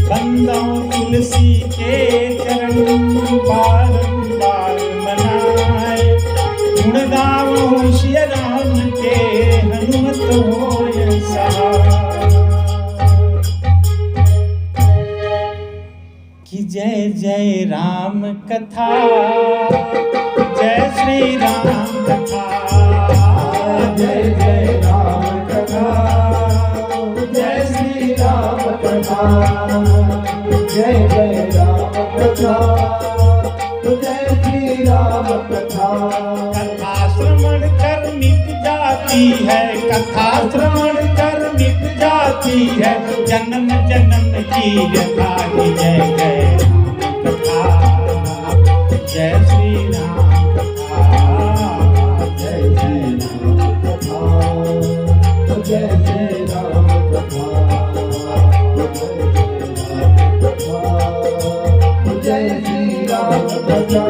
बंदों तुलसी के चरण बारंबार मनाए, गुण गावो श्री राम के हनुमत होय सहाय। कि जय जय राम कथा, जय श्री राम कथा, जय जय राम कथा, जय श्री राम कथा, जय जय राम कथा, जय श्री राम कथा। कथा श्रवण कर मिट जाती है, कथा श्रवण कर मिट जाती है, जन्म जन्म की व्यथा की। जय जय राम कथा, जय श्री राम कथा, जय जय राम कथा, जय जय राम कथा, जय श्री राम कथा।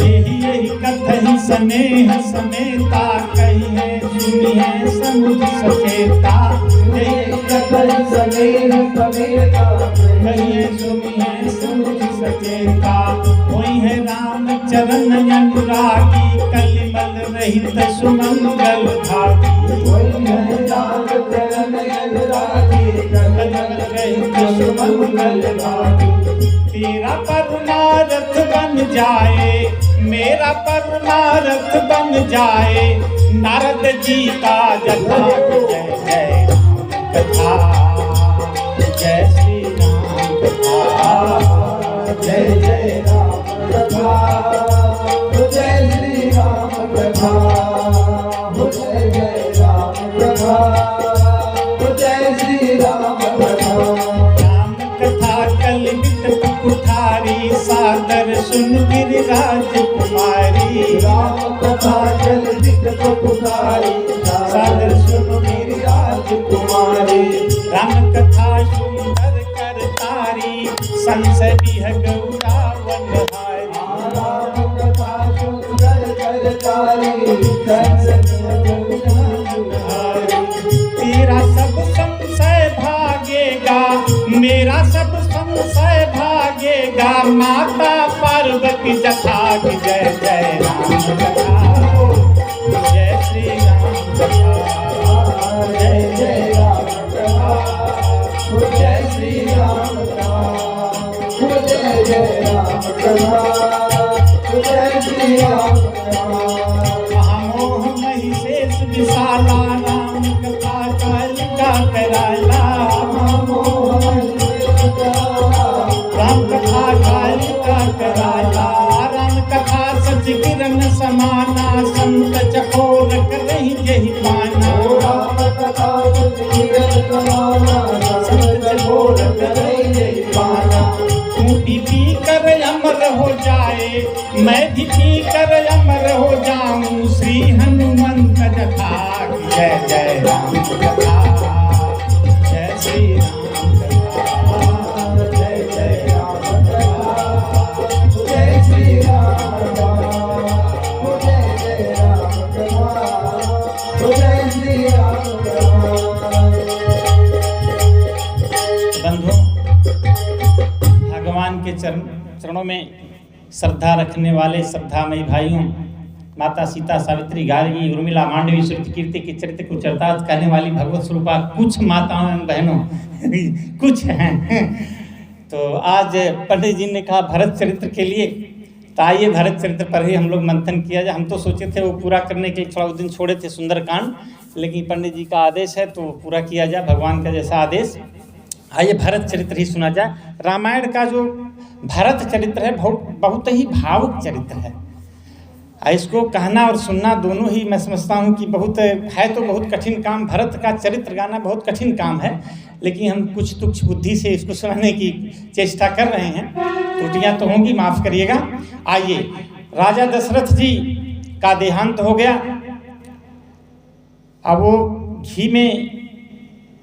यही कथहि स्नेह समेता, कहिए सुनिए समुझ सचेता। यही कथहि स्नेह समेता, कहिए सुनिए समुझ सचेता। कोई है राम चरण अनुरागी, कलिमल रहित सुमंगल भागी। कोई है राम चरण अनुरागी, कलिमल रहित सुमंगल भागी। तेरा परमारथ बन जाए, मेरा परमारथ बन जाए, नारद जी का जथा। जय जय राम कथा, जय श्री राम कथा, जय जय राम कथा, जय श्री राम कथा, जय जय राम कथा, जय श्री राम कथा। राम कथा कल बिट कुठारी, सादर सुन गिरिराज कुमारी। राम कथा जल दिख पुकारी, सादर सुन मेरी राज कुमारी। राम कथा सुंदर कर तारी, संसदी है गौरावन हारी। राम कथा सुंदर करतारी, तेरा सब संशय भागेगा, मेरा सब संशय भागेगा, माता पार्वती जथा। की जय जय राम कथा, जय श्री राम कथा, जय जय राम कथा, जय श्री राम कथा, जय जय राम कथा, जय श्री राम कथा। महामोह महिषेष विशाला, राम कथा कालिका कराला। राम कथा कालिका कराला, राम कथा सच किरण समाना, संत चकोर करहि जहि पाना। राम कथा सुंदर कराना, संत चकोर करहि जहि पाना। तू भी पी कर अमर हो जाए, मैं भी पी कर अमर हो जाऊं, श्री हनुमंत जथा। जय जय राम कथा, जय श्री राम कथा, जय जय राम कथा, जय श्री राम कथा, जय जय राम कथा, जय श्री राम कथा। बंधुओं, भगवान के चरणों में श्रद्धा रखने वाले श्रद्धामयी भाइयों, माता सीता, सावित्री, गार्गी, उर्मिला, मांडवी, श्रुति कीर्ति के चरित्र को चरितार्थ करने वाली भगवत स्वरूपा कुछ माताओं एवं बहनों कुछ हैं। तो आज पंडित जी ने कहा भरत चरित्र के लिए, तो आइए भरत चरित्र पर ही हम लोग मंथन किया जाए। हम तो सोचे थे वो पूरा करने के लिए थोड़ा उस दिन छोड़े थे सुंदरकांड, लेकिन पंडित जी का आदेश है तो पूरा किया जाए, भगवान का जैसा आदेश। आइए भरत चरित्र ही सुना जाए। रामायण का जो भरत चरित्र है बहुत ही भावुक चरित्र है। इसको कहना और सुनना दोनों ही मैं समझता हूँ कि बहुत है तो बहुत कठिन काम। भरत का चरित्र गाना बहुत कठिन काम है, लेकिन हम कुछ तुच्छ बुद्धि से इसको सुनाने की चेष्टा कर रहे हैं। त्रुटियाँ तो होंगी, माफ़ करिएगा। आइए, राजा दशरथ जी का देहांत हो गया। अब वो घी में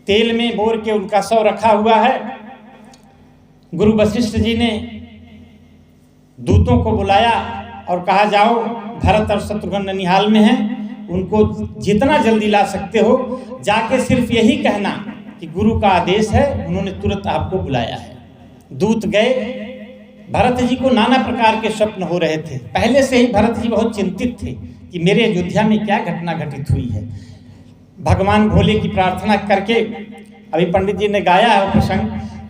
तेल में बोर के उनका शव रखा हुआ है। गुरु वशिष्ठ जी ने दूतों को बुलाया और कहा जाओ भरत और शत्रुघ्न ननिहाल में हैं, उनको जितना जल्दी ला सकते हो जाके सिर्फ यही कहना कि गुरु का आदेश है, उन्होंने तुरंत आपको बुलाया है। दूत गए। भरत जी को नाना प्रकार के स्वप्न हो रहे थे। पहले से ही भरत जी बहुत चिंतित थे कि मेरे अयोध्या में क्या घटना घटित हुई है। भगवान भोले की प्रार्थना करके, अभी पंडित जी ने गाया है प्रसंग,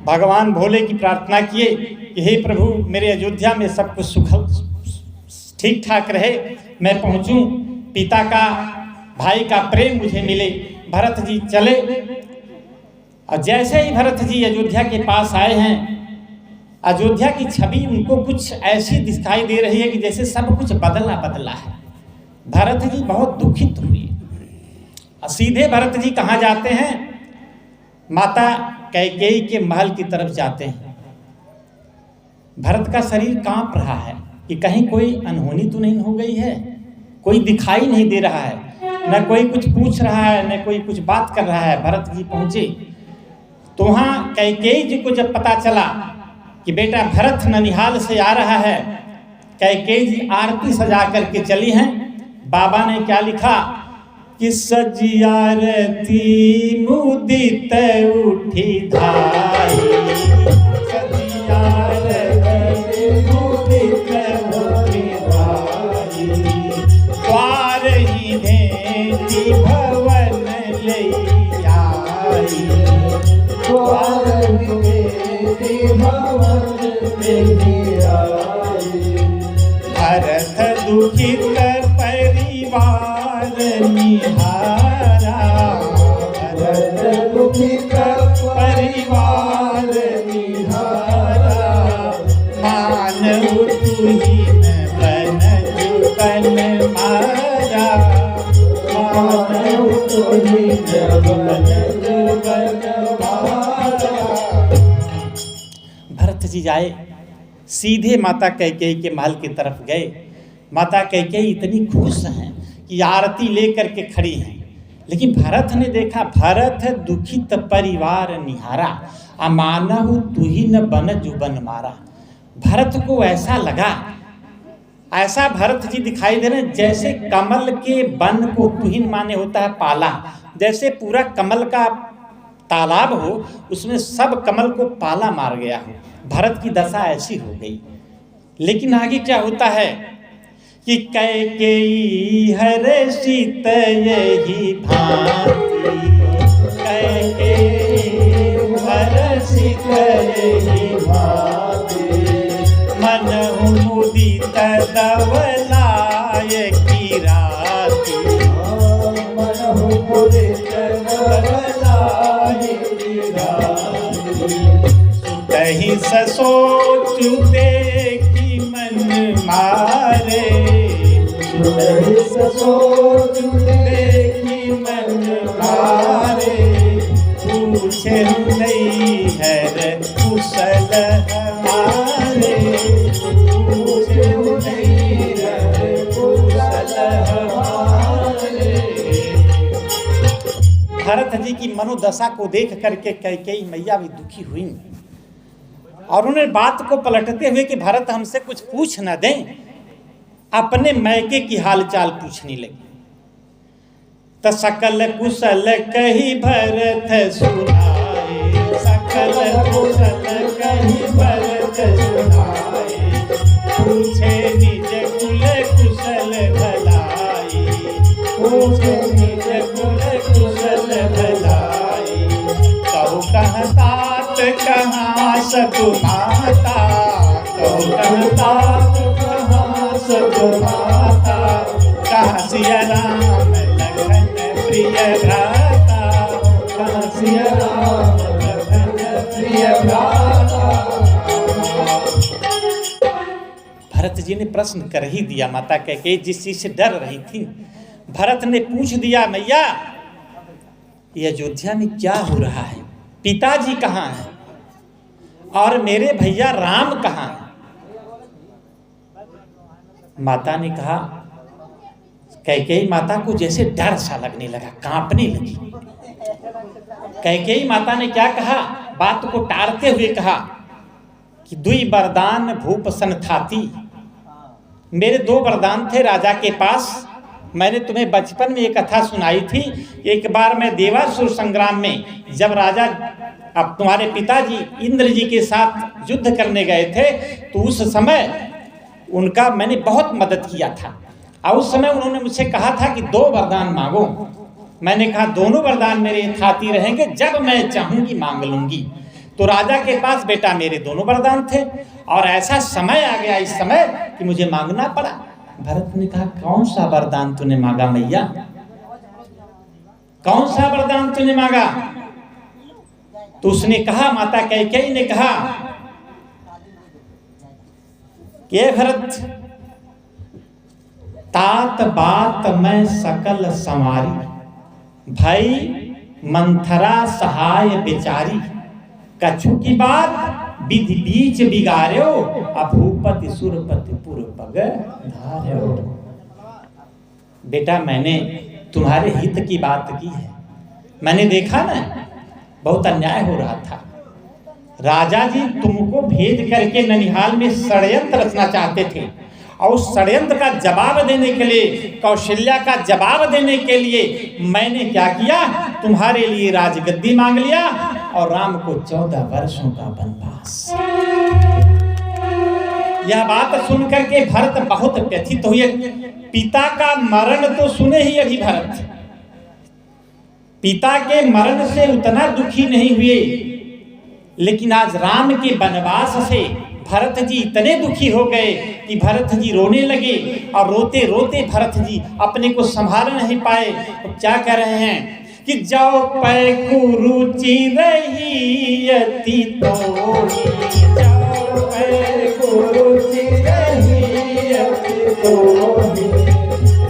भगवान भोले की प्रार्थना किए कि हे प्रभु मेरे अयोध्या में सब कुछ सुख ठीक ठाक रहे, मैं पहुंचूं, पिता का भाई का प्रेम मुझे मिले। भरत जी चले और जैसे ही भरत जी अयोध्या के पास आए हैं, अयोध्या की छवि उनको कुछ ऐसी दिखाई दे रही है कि जैसे सब कुछ बदला बदला है। भरत जी बहुत दुखित हुए। सीधे भरत जी कहाँ जाते हैं? माता कैकेयी के महल की तरफ जाते हैं। भरत का शरीर कांप रहा है कि कहीं कोई अनहोनी तो नहीं हो गई है। कोई दिखाई नहीं दे रहा है, न कोई कुछ पूछ रहा है, न कोई कुछ बात कर रहा है। भरत जी पहुंचे तो वहाँ कैकेयी जी को जब पता चला कि बेटा भरत ननिहाल से आ रहा है, कैकेयी जी आरती सजा करके चली हैं। बाबा ने क्या लिखा कि सजिया रती मुदित उठी धाई, सजिया रती मुदित उठी धाई, द्वार ही भेंटी भवन लई आई, द्वार ही भेंटी भवन लई आई। भरत दुखित परिवार निहारा, भरत दुखित परिवार निहारा, मानव तुहीन बन जुबन मारा, मानव तुहीन बन जुबन मारा। भरत जी जाए, सीधे माता कैकेयी के महल की तरफ गए। माता कैकेयी इतनी खुश हैं कि आरती लेकर के खड़ी हैं, लेकिन भरत ने देखा, भरत दुखित परिवार निहारा, अमानहु तुहीन बन जुबन मारा। भरत को ऐसा लगा, ऐसा भरत जी दिखाई दे रहे जैसे कमल के बन को, तुहीन माने होता है पाला, जैसे पूरा कमल का तालाब हो, उसमें सब कमल को पाला मार गया हो। भरत की दशा ऐसी हो गई। लेकिन आगे क्या होता है कि कैकेयी हर्षित यही भांति, कैकेयी हर्षित यही भांति, मनहु मुदित दवलाय की राति, मनहु मुदित दवलाय की राति, सुतहि ससोचु देखि मन मारे, सुतहि ससोचु देखि मन मारे, पूछे नहीं है कुशल हमारे, पूछे नहीं है कुशल हमारे। भरत जी की मनोदशा को देख करके कैकेयी मैया भी दुखी हुई और उन्हें बात को पलटते हुए कि भरत हमसे कुछ पूछ न दें, अपने मैके की हालचाल पूछने लगी। त सकल कुशल कही भरत सुनाए, सकल कुशल कही भरत सुनाए, पूछे निज कुल कुशल भलाई, पूछे निज कुल कुशल भलाई, कहु कहतात कहाँ सब माता, कहु कहतात कहाँ सब माता, कहाँ सिया राम लखन प्रिय भ्राता, कहाँ सिया राम लखन प्रिय भ्राता। भरत जी ने प्रश्न कर ही दिया। माता कैकेयी जिस चीज से डर रही थी, भरत ने पूछ दिया, मैया ये अयोध्या में क्या हो रहा है? पिताजी कहाँ हैं और मेरे भैया राम कहाँ हैं? माता ने कहा, कैकेयी माता को जैसे डर सा लगने लगा, कांपने लगी। कैकेयी माता ने क्या कहा, बात को टालते हुए कहा कि दुई वरदान भूप सन थाती, मेरे 2 वरदान थे राजा के पास। मैंने तुम्हें बचपन में एक कथा सुनाई थी। एक बार मैं देवासुर संग्राम में जब राजा अब तुम्हारे पिताजी इंद्र जी के साथ युद्ध करने गए थे, तो उस समय उनका मैंने बहुत मदद किया था। और उस समय उन्होंने मुझसे कहा था कि 2 वरदान मांगो। मैंने कहा दोनों वरदान मेरे हाथी रहेंगे, जब मैं चाहूंगी मांग लूंगी। तो राजा के पास बेटा मेरे दोनों वरदान थे, और ऐसा समय आ गया इस समय कि मुझे मांगना पड़ा। भरत ने कहा कौन सा वरदान तूने मांगा मैया, कौन सा वरदान तूने मांगा? तो उसने कहा, माता कैकेयी ने कहा कि भरत, तात बात मैं सकल संवारी, भाई मंथरा सहाय बेचारी, कछु की बात विधि बीच बिगाड़ो, अभूपति सुरपति पुर पग धार्यो। बेटा मैंने तुम्हारे हित की बात की है। मैंने देखा ना बहुत अन्याय हो रहा था। राजा जी तुमको भेज करके ननिहाल में षड्यंत्र रचना चाहते थे, और उस षड्यंत्र का जवाब देने के लिए, कौशल्या का जवाब देने के लिए मैंने क्या किया, तुम्हारे लिए राजगद्दी मांग लिया और राम को 14 वर्षों का वनवास। यह बात सुनकर के भरत बहुत व्यथित हुए। पिता का मरण तो सुने ही अभी भरत, पिता के मरण से उतना दुखी नहीं हुए, लेकिन आज राम के वनवास से भरत जी इतने दुखी हो गए कि भरत जी रोने लगे। और रोते रोते भरत जी अपने को संभाल नहीं पाए। तो क्या कह रहे हैं कि जाओ पै कुरुचि रही अति तोरी, जाओ पै कुरुचि रही अति तोरी,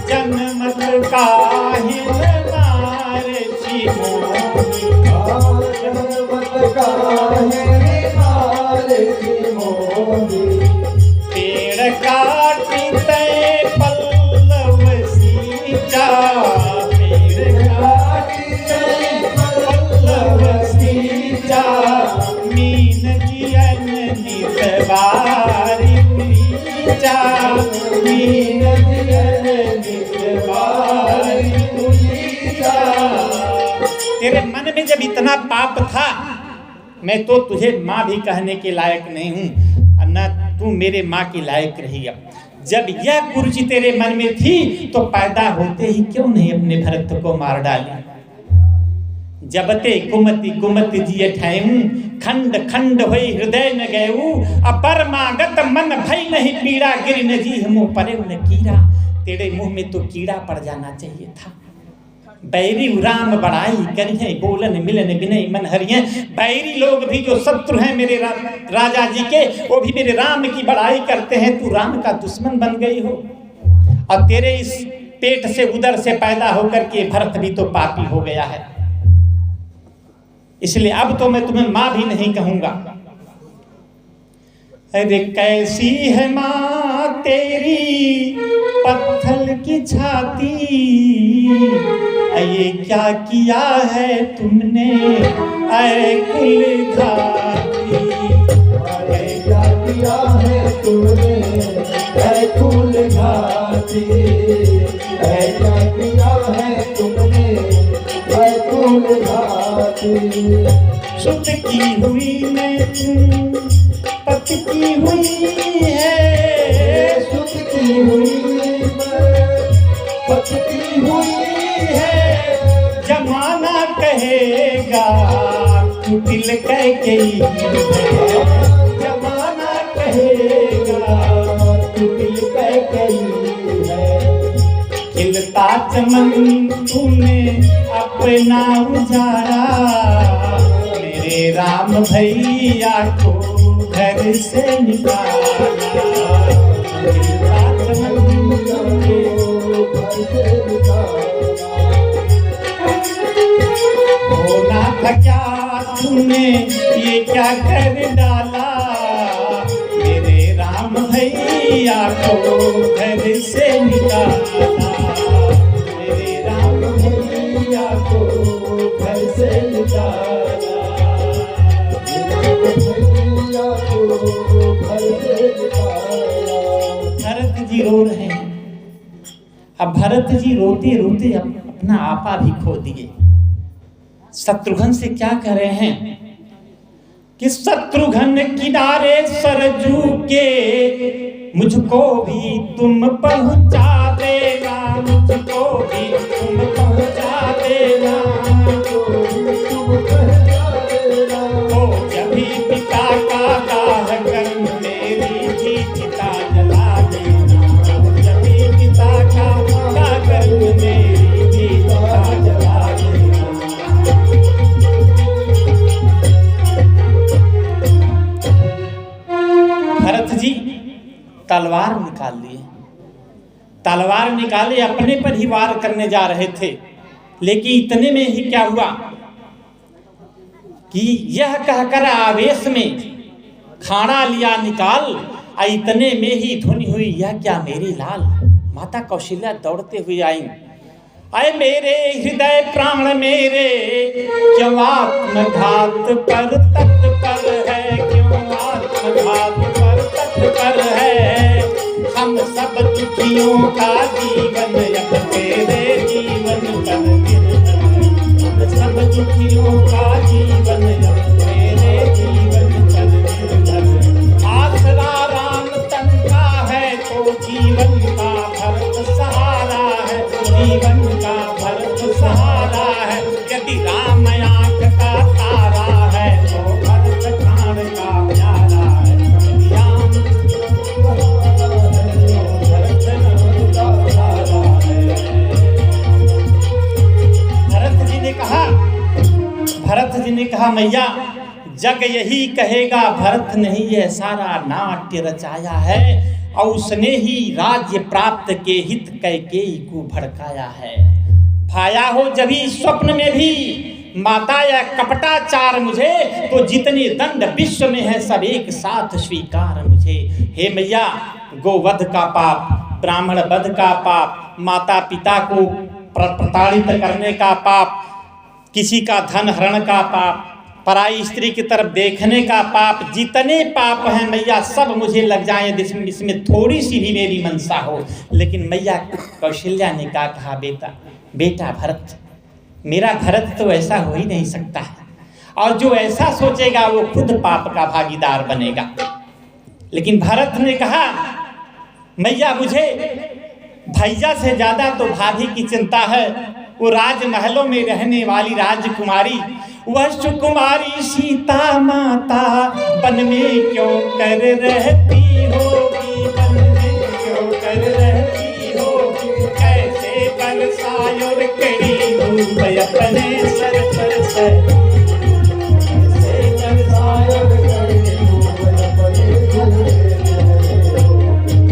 जनमत काहिल नारसी मोही, जनमत काहिल नारसी मोही, पेड़ काटते पल्लव सींचा, पेड़ काटते पल्लव सींचा, मीन जियन नितवारी नीचा, मीन जियन नितवारी नीचा। तेरे मन में जब इतना पाप था, मैं तो तुझे माँ भी कहने के लायक नहीं हूँ, न तू मेरे माँ की लायक रही। अब जब यह कुरुचि तेरे मन में थी तो पैदा होते ही क्यों नहीं अपने भरत को मार डाली। जबते कुमति कुमति जिय ठहूं, खंड खंड होई हृदय न गयऊ, अपरमागत मन भई नहीं पीड़ा, गिर न जी मुँह परे न कीड़ा। तेरे मुंह में तो कीड़ा पड़ जाना चाहिए था। बैरी राम बड़ाई करिए, बोलन मिलन विनय मन हरिए। बैरी लोग भी जो शत्रु हैं मेरे राजा जी के, वो भी मेरे राम की बड़ाई करते हैं। तू राम का दुश्मन बन गई हो, और तेरे इस पेट से उदर से पैदा होकर के भरत भी तो पापी हो गया है। इसलिए अब तो मैं तुम्हें मां भी नहीं कहूंगा। अरे कैसी है मां तेरी पत्थर की छाती, ये क्या किया है तुमने ऐ कुल घाती, ये क्या किया है तुमने ऐ कुल घाती, ये क्या किया है तुमने ऐ कुल घाती। सुत की हुई मैं पत की हुई है, सुत की हुई मैं पत की हुई है, जमाना कहेगा कुटिल कैकेयी है, जमाना कहेगा कुटिल कैकेयी है। खिलता चमन तूने अपना उजाड़ा, मेरे राम भैया को घर से निकाला, खिलता चमन तूने घर से निकाला। होना था क्या तूने ये क्या कर डाला, मेरे राम भैया को घर से निकाला, मेरे राम भैया को घर से निकाला, भैया को घर से निकाला। भरत जी रो रहे हैं। अब भरत जी रोते रोते अपना आपा भी खो दिए। शत्रुघ्न से क्या कह रहे हैं कि शत्रुघ्न किनारे सरजू के मुझको भी तुम पहुंचा देना, मुझको भी तुम पहुंचा देना, ओ जब भी पिता का दाह कर मेरी भी चिता जला देना, जब भी पिता का दाह कर मेरी भी चिता जला देना। भरत जी तलवार निकाल लिए, तलवार निकाले अपने पर ही वार करने जा रहे थे, लेकिन इतने में ही क्या हुआ कि यह कहकर आवेश में खाना लिया निकाल, इतने में ही ध्वनि हुई, यह क्या मेरी लाल। माता कौशल्या दौड़ते हुए आई, अय मेरे हृदय प्राण मेरे, क्यों आत्मघात पर तत्पर है, क्यों आत्मघात पर तत्पर है। हम सब दुखियों का जीवन अब तेरे जीवन पर निर्भर, हम सब दुखियों का जीवन अब तेरे जीवन पर निर्भर। आसरा राम तन का है तो जीवन का भरत सहारा है, जीवन का भरत सहारा है। यदि राम आँख का तारा है तो भरत प्राण का प्यारा है, यदि राम भरत जी ने कहा मैया जग यही कहेगा भरत नहीं यह सारा नाट्य रचाया है, और उसने ही राज्य प्राप्त के हित कैकेयी को भड़काया है। भाया हो जभी स्वप्न में भी माता या कपटाचार मुझे, तो जितने दंड विश्व में है सब एक साथ स्वीकार मुझे। हे मैया गोवध का पाप, ब्राह्मण वध का पाप, माता पिता को प्रताड़ित करने का पाप, किसी का धन हरण का पाप, पराई स्त्री की तरफ देखने का पाप, जितने पाप हैं मैया सब मुझे लग जाएं इसमें थोड़ी सी भी मेरी मनसा हो। लेकिन मैया कौशल्या ने कहा बेटा भरत, मेरा भरत तो ऐसा हो ही नहीं सकता है, और जो ऐसा सोचेगा वो खुद पाप का भागीदार बनेगा। लेकिन भरत ने कहा मैया मुझे भैया से ज्यादा तो भाभी की चिंता है, वो राजमहलों में रहने वाली राजकुमारी, वह सुकुमारी सीता माता वन में क्यों कर रहती होगी, वन में क्यों कर रहती होगी। कैसे बरसायो कड़ी धूप अपने सर पर से, कैसे बरसायो कड़ी धूप अपने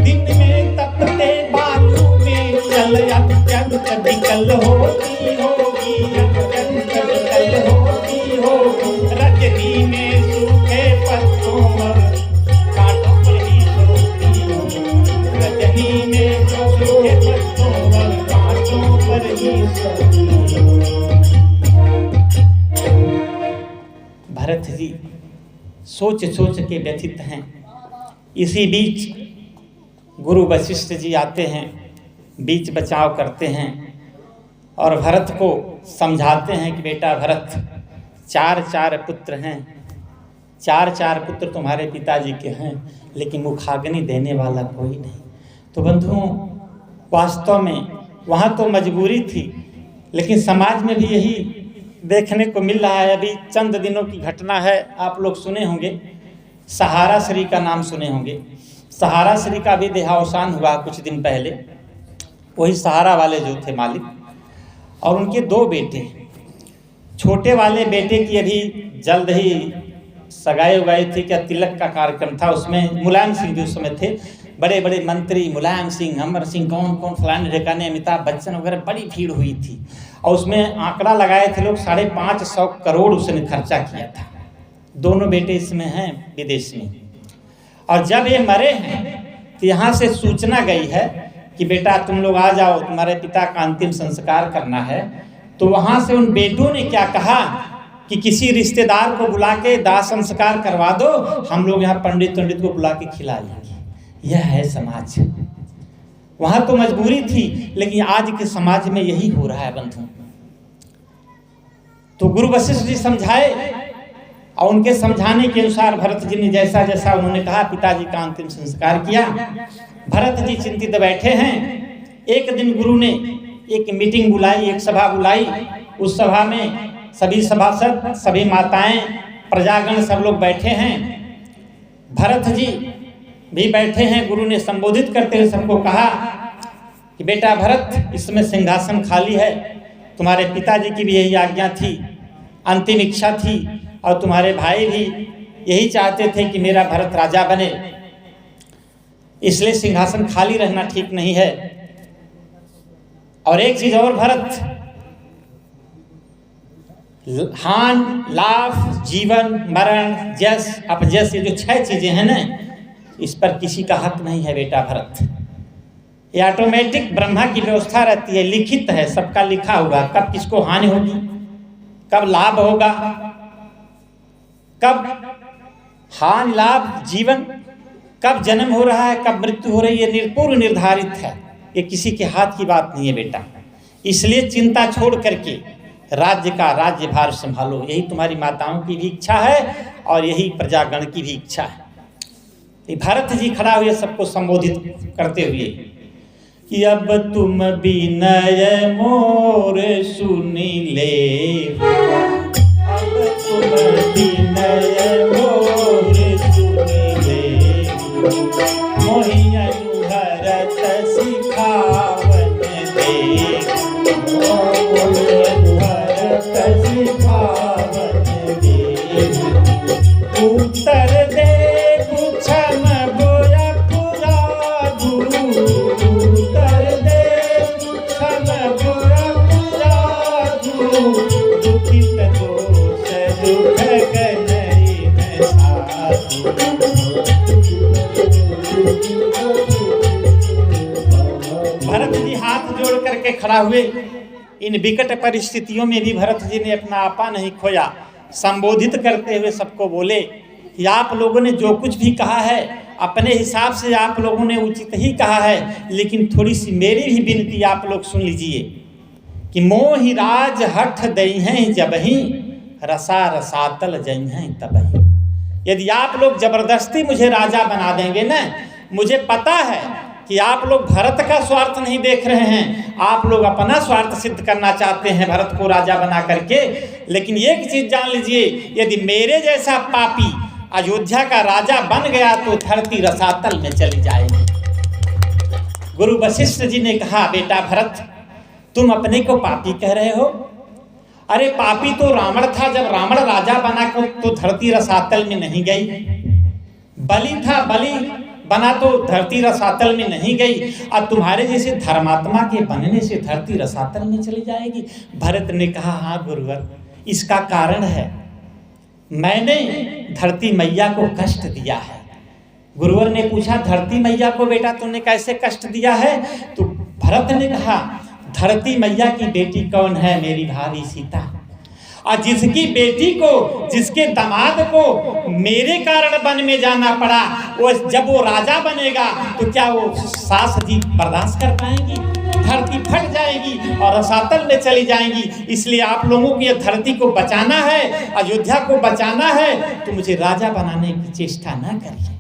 दिन में तपते बालू में चल अत्यंत विकल होती होगी, अत्यंत विकल होती होगी। रजनी में सूखे पत्तों पर कांटों पर ही सोती होगी, रजनी में सूखे पत्तों पर कांटों पर ही सोती होगी। भरत जी सोच सोच के व्यथित हैं। इसी बीच गुरु वशिष्ठ जी आते हैं, बीच बचाव करते हैं और भरत को समझाते हैं कि बेटा भरत, चार पुत्र हैं, चार पुत्र तुम्हारे पिताजी के हैं, लेकिन मुखाग्नि देने वाला कोई नहीं। तो बंधुओं वास्तव में वहाँ तो मजबूरी थी, लेकिन समाज में भी यही देखने को मिल रहा है। अभी चंद दिनों की घटना है, आप लोग सुने होंगे, सहारा श्री का नाम सुने होंगे। सहारा श्री का भी देहावसान हुआ कुछ दिन पहले। वही सहारा वाले जो थे मालिक, और उनके 2 बेटे, छोटे वाले बेटे की अभी जल्द ही सगाई उगाई थी, क्या तिलक का कार्यक्रम था, उसमें मुलायम सिंह भी उस समय थे। बड़े बड़े मंत्री मुलायम सिंह, अमर सिंह, कौन फलाने ढेकाने, अमिताभ बच्चन वगैरह, बड़ी भीड़ हुई थी। और उसमें आंकड़ा लगाए थे लोग 550 करोड़ उसने खर्चा किया था। दोनों बेटे इसमें हैं विदेश में। और जब ये मरे हैं तो यहाँ से सूचना गई है कि बेटा तुम लोग आ जाओ, तुम्हारे पिता का अंतिम संस्कार करना है। तो वहाँ से उन बेटों ने क्या कहा कि किसी रिश्तेदार को बुला के दाह संस्कार करवा दो, हम लोग यहाँ पंडित को बुला के खिला लेंगे। यह है समाज। वहां तो मजबूरी थी, लेकिन आज के समाज में यही हो रहा है बंधु। तो गुरु वशिष्ठ जी समझाए और उनके समझाने के अनुसार भरत जी ने जैसा जैसा उन्होंने कहा, पिताजी का अंतिम संस्कार किया। भरत जी चिंतित बैठे हैं। एक दिन गुरु ने एक मीटिंग बुलाई, एक सभा बुलाई। उस सभा में सभी सभासद, सभी माताएं, प्रजागण सब लोग बैठे हैं। भरत जी भी बैठे हैं। गुरु ने संबोधित करते हुए सबको कहा कि बेटा भरत, इस समय सिंहासन खाली है। तुम्हारे पिताजी की भी यही आज्ञा थी, अंतिम इच्छा थी, और तुम्हारे भाई भी यही चाहते थे कि मेरा भरत राजा बने, इसलिए सिंहासन खाली रहना ठीक नहीं है। और एक चीज और भरत, हान, लाभ, जीवन, मरण, जस, अपजस, ये जो 6 चीजें हैं ना, इस पर किसी का हक नहीं है बेटा भरत। ये ऑटोमेटिक ब्रह्मा की व्यवस्था रहती है, लिखित है, सबका लिखा होगा, कब किसको हानि होगी, कब लाभ होगा, कब हानि, लाभ, जीवन, कब जन्म हो रहा है, कब मृत्यु हो रही है, पूर्व निर्धारित है। ये किसी के हाथ की बात नहीं है बेटा। इसलिए चिंता छोड़ करके राज्य का राज्यभार संभालो, यही तुम्हारी माताओं की भी इच्छा है और यही प्रजागण की भी इच्छा है। भरत जी खड़ा हुए सबको संबोधित करते हुए कि अब तुम विनय मोर सुनी ले, अब तुम विनय मोर सुनी ले, मोहि अनुहरत सिखावन दे, मोहि अनुहरत सिखावन दे, उत्तर दे कुछम बोया पुराधु, उत्तर दे कुछम बोया पुराधु, दुखित दोष दुख गनई न साधु। भरत जी हाथ जोड़ करके खड़ा हुए। इन विकट परिस्थितियों में भी भरत जी ने अपना आपा नहीं खोया। संबोधित करते हुए सबको बोले कि आप लोगों ने जो कुछ भी कहा है अपने हिसाब से आप लोगों ने उचित ही कहा है, लेकिन थोड़ी सी मेरी भी विनती आप लोग सुन लीजिए कि मोहि राज हठ दई हैं जबहि, रसा रसातल जई हैं तबहि। यदि आप लोग जबरदस्ती मुझे राजा बना देंगे ना, मुझे पता है कि आप लोग भरत का स्वार्थ नहीं देख रहे हैं, आप लोग अपना स्वार्थ सिद्ध करना चाहते हैं भरत को राजा बना करके। लेकिन एक चीज जान लीजिए, यदि मेरे जैसा पापी अयोध्या का राजा बन गया तो धरती रसातल में चली जाएगी। गुरु वशिष्ठ जी ने कहा, बेटा भरत, तुम अपने को पापी कह रहे हो? अरे पापी तो रावण था, जब रावण राजा बना तो धरती रसातल में नहीं गई। बलि था, बलि बना तो धरती रसातल में नहीं गई। अब तुम्हारे जैसे धर्मात्मा के बनने से धरती रसातल में चली जाएगी। भरत ने कहा, हाँ गुरुवर, इसका कारण है, मैंने धरती मैया को कष्ट दिया है। गुरुवर ने पूछा, धरती मैया को बेटा तुमने कैसे कष्ट दिया है? तो भरत ने कहा, धरती मैया की बेटी कौन है? मेरी भाभी सीता। और जिसकी बेटी को, जिसके दामाद को मेरे कारण वन में जाना पड़ा, वो जब वो राजा बनेगा तो क्या वो सास जी बर्दाश्त कर पाएंगी? धरती फट जाएगी और रसातल में चली जाएंगी। इसलिए आप लोगों को ये धरती को बचाना है, अयोध्या को बचाना है, तो मुझे राजा बनाने की चेष्टा ना करिए।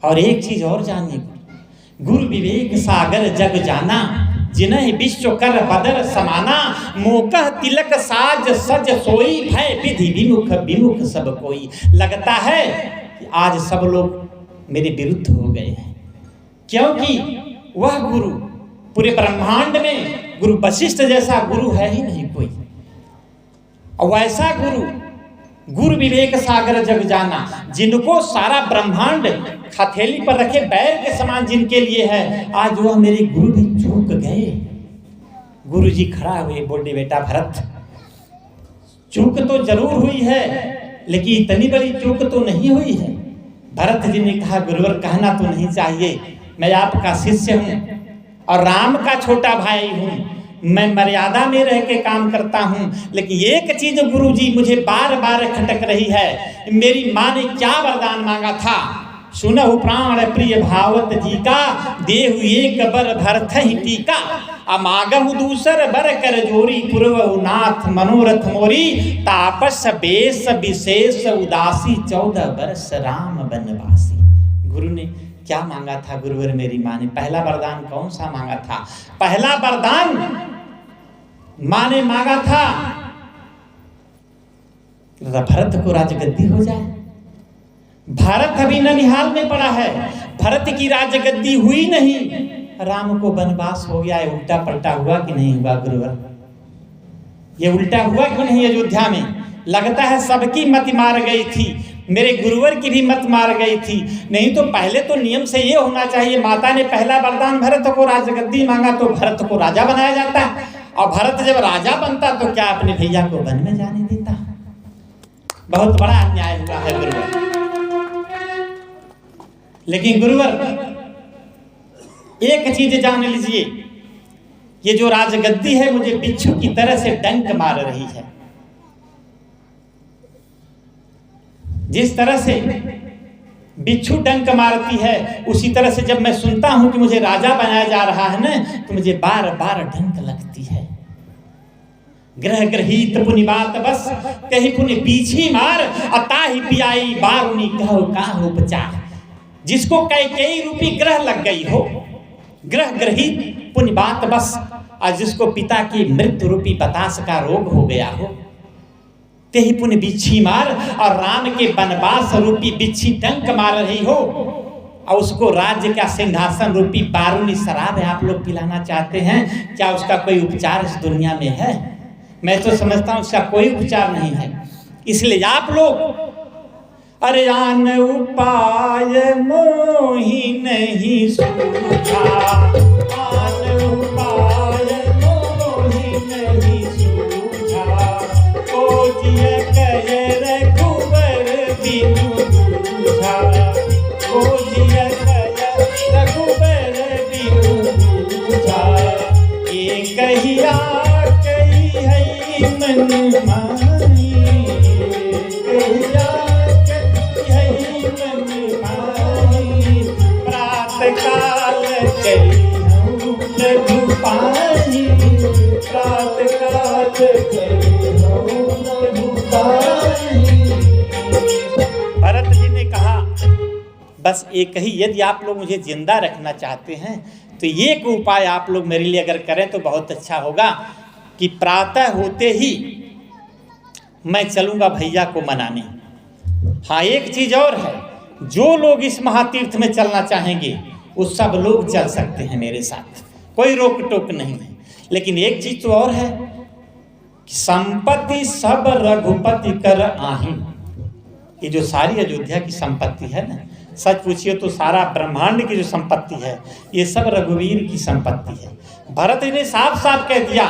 और एक चीज और जानिए, गुरु विवेक सागर जग जाना, जिन्हें विश्व कर बदर समाना, मोकह तिलक साज सज सोई, भय विधि विमुख विमुख सब कोई। लगता है कि आज सब लोग मेरे विरुद्ध हो गए हैं, क्योंकि वह गुरु पूरे ब्रह्मांड में गुरु वशिष्ठ जैसा गुरु है ही नहीं कोई। और वैसा गुरु, गुरु विवेक सागर जग जाना, जिनको सारा ब्रह्मांड हथेली पर रखे बैर के समान जिनके लिए है, आज वह मेरे गुरु भी चूक गए। गुरु जी खड़ा हुए, बोले, बेटा भरत, चूक तो जरूर हुई है, लेकिन इतनी बड़ी चूक तो नहीं हुई है। भरत जी ने कहा, गुरुवर कहना तो नहीं चाहिए, मैं आपका शिष्य हूं और राम का छोटा भाई हूं, मैं मर्यादा में रह के काम करता हूं। लेकिन एक चीज गुरुजी मुझे बार बार खटक रही है, मेरी माँ ने क्या वरदान मांगा था सुनहु प्राण प्रिय भावत जी का, देहु एक बर भरत ही टीका। अमागहु दूसर बर कर जोरी, पुरवहु नाथ मनोरथ मोरी। तापस बेस विशेष उदासी, 14 वर्ष राम बनवासी। गुरु ने क्या मांगा था? गुरुवर मेरी माँ ने पहला वरदान कौन सा मांगा था? पहला वरदान माँ ने मांगा था भरत को राजगद्दी हो जाए। भारत अभी ननिहाल में पड़ा है, भरत की राजगद्दी हुई नहीं, राम को वनवास हो गया। ये उल्टा पलटा हुआ कि नहीं हुआ गुरुवर? ये उल्टा हुआ क्यों नहीं अयोध्या में? लगता है सबकी मत मार गई थी, मेरे गुरुवर की भी मत मार गई थी। नहीं तो पहले तो नियम से ये होना चाहिए, माता ने पहला वरदान भरत को राजगद्दी मांगा तो भरत को राजा बनाया जाता, और भरत जब राजा बनता तो क्या अपने भैया को वन में जाने देता? बहुत बड़ा अन्याय हुआ है गुरुवर। लेकिन गुरुवर एक चीज जान लीजिए, ये जो राजगद्दी है मुझे बिच्छू की तरह से डंक मार रही है। जिस तरह से बिच्छू डंक मारती है, उसी तरह से जब मैं सुनता हूं कि मुझे राजा बनाया जा रहा है ना, तो मुझे बार बार डंक लगती है। ग्रह ग्रहित पुनि बात बस, कहीं पुनि पीछी मार, अता ही पियाई बारुनी कहो काहू उपचार। जिसको कई रूपी ग्रह लग गई हो, ग्रह ग्रहित पुनि बात बस, और जिसको पिता की मृत्यु रूपी बतास का रोग हो गया हो, ते ही पुनि बिच्छी मार, और राम के वनवास रूपी बिच्छी डंक मार रही हो, और उसको राज्य का सिंहासन रूपी बारूनी शराब आप लोग पिलाना चाहते हैं। क्या उसका कोई उपचार इस दुनिया में है? मैं तो समझता हूं उसका कोई उपचार नहीं है। इसलिए आप लोग, अरे आन उपाय मोहि नहीं सूझा, आन उपाय मोहि नहीं सूझा, ओ जिय कहे रघुबर बिनु बूझा, ओ जिय कहे रघुबर बिनु बूझा। ये कहिया कही है मन मानी, कहिया काल करी हूँ प्रभु पानी, प्रात काल करी हूँ प्रभु पानी। भरत जी ने कहा बस एक ही, यदि आप लोग मुझे जिंदा रखना चाहते हैं तो एक उपाय आप लोग मेरे लिए अगर करें तो बहुत अच्छा होगा कि प्रातः होते ही मैं चलूंगा भैया को मनाने। हाँ, एक चीज और है, जो लोग इस महातीर्थ में चलना चाहेंगे वो सब लोग चल सकते हैं मेरे साथ, कोई रोक टोक नहीं है। लेकिन एक चीज तो और है कि संपत्ति सब रघुपति कर आहीन। ये जो सारी अयोध्या की संपत्ति है ना, सच पूछिए तो सारा ब्रह्मांड की जो संपत्ति है ये सब रघुवीर की संपत्ति है। भरत ने साफ साफ कह दिया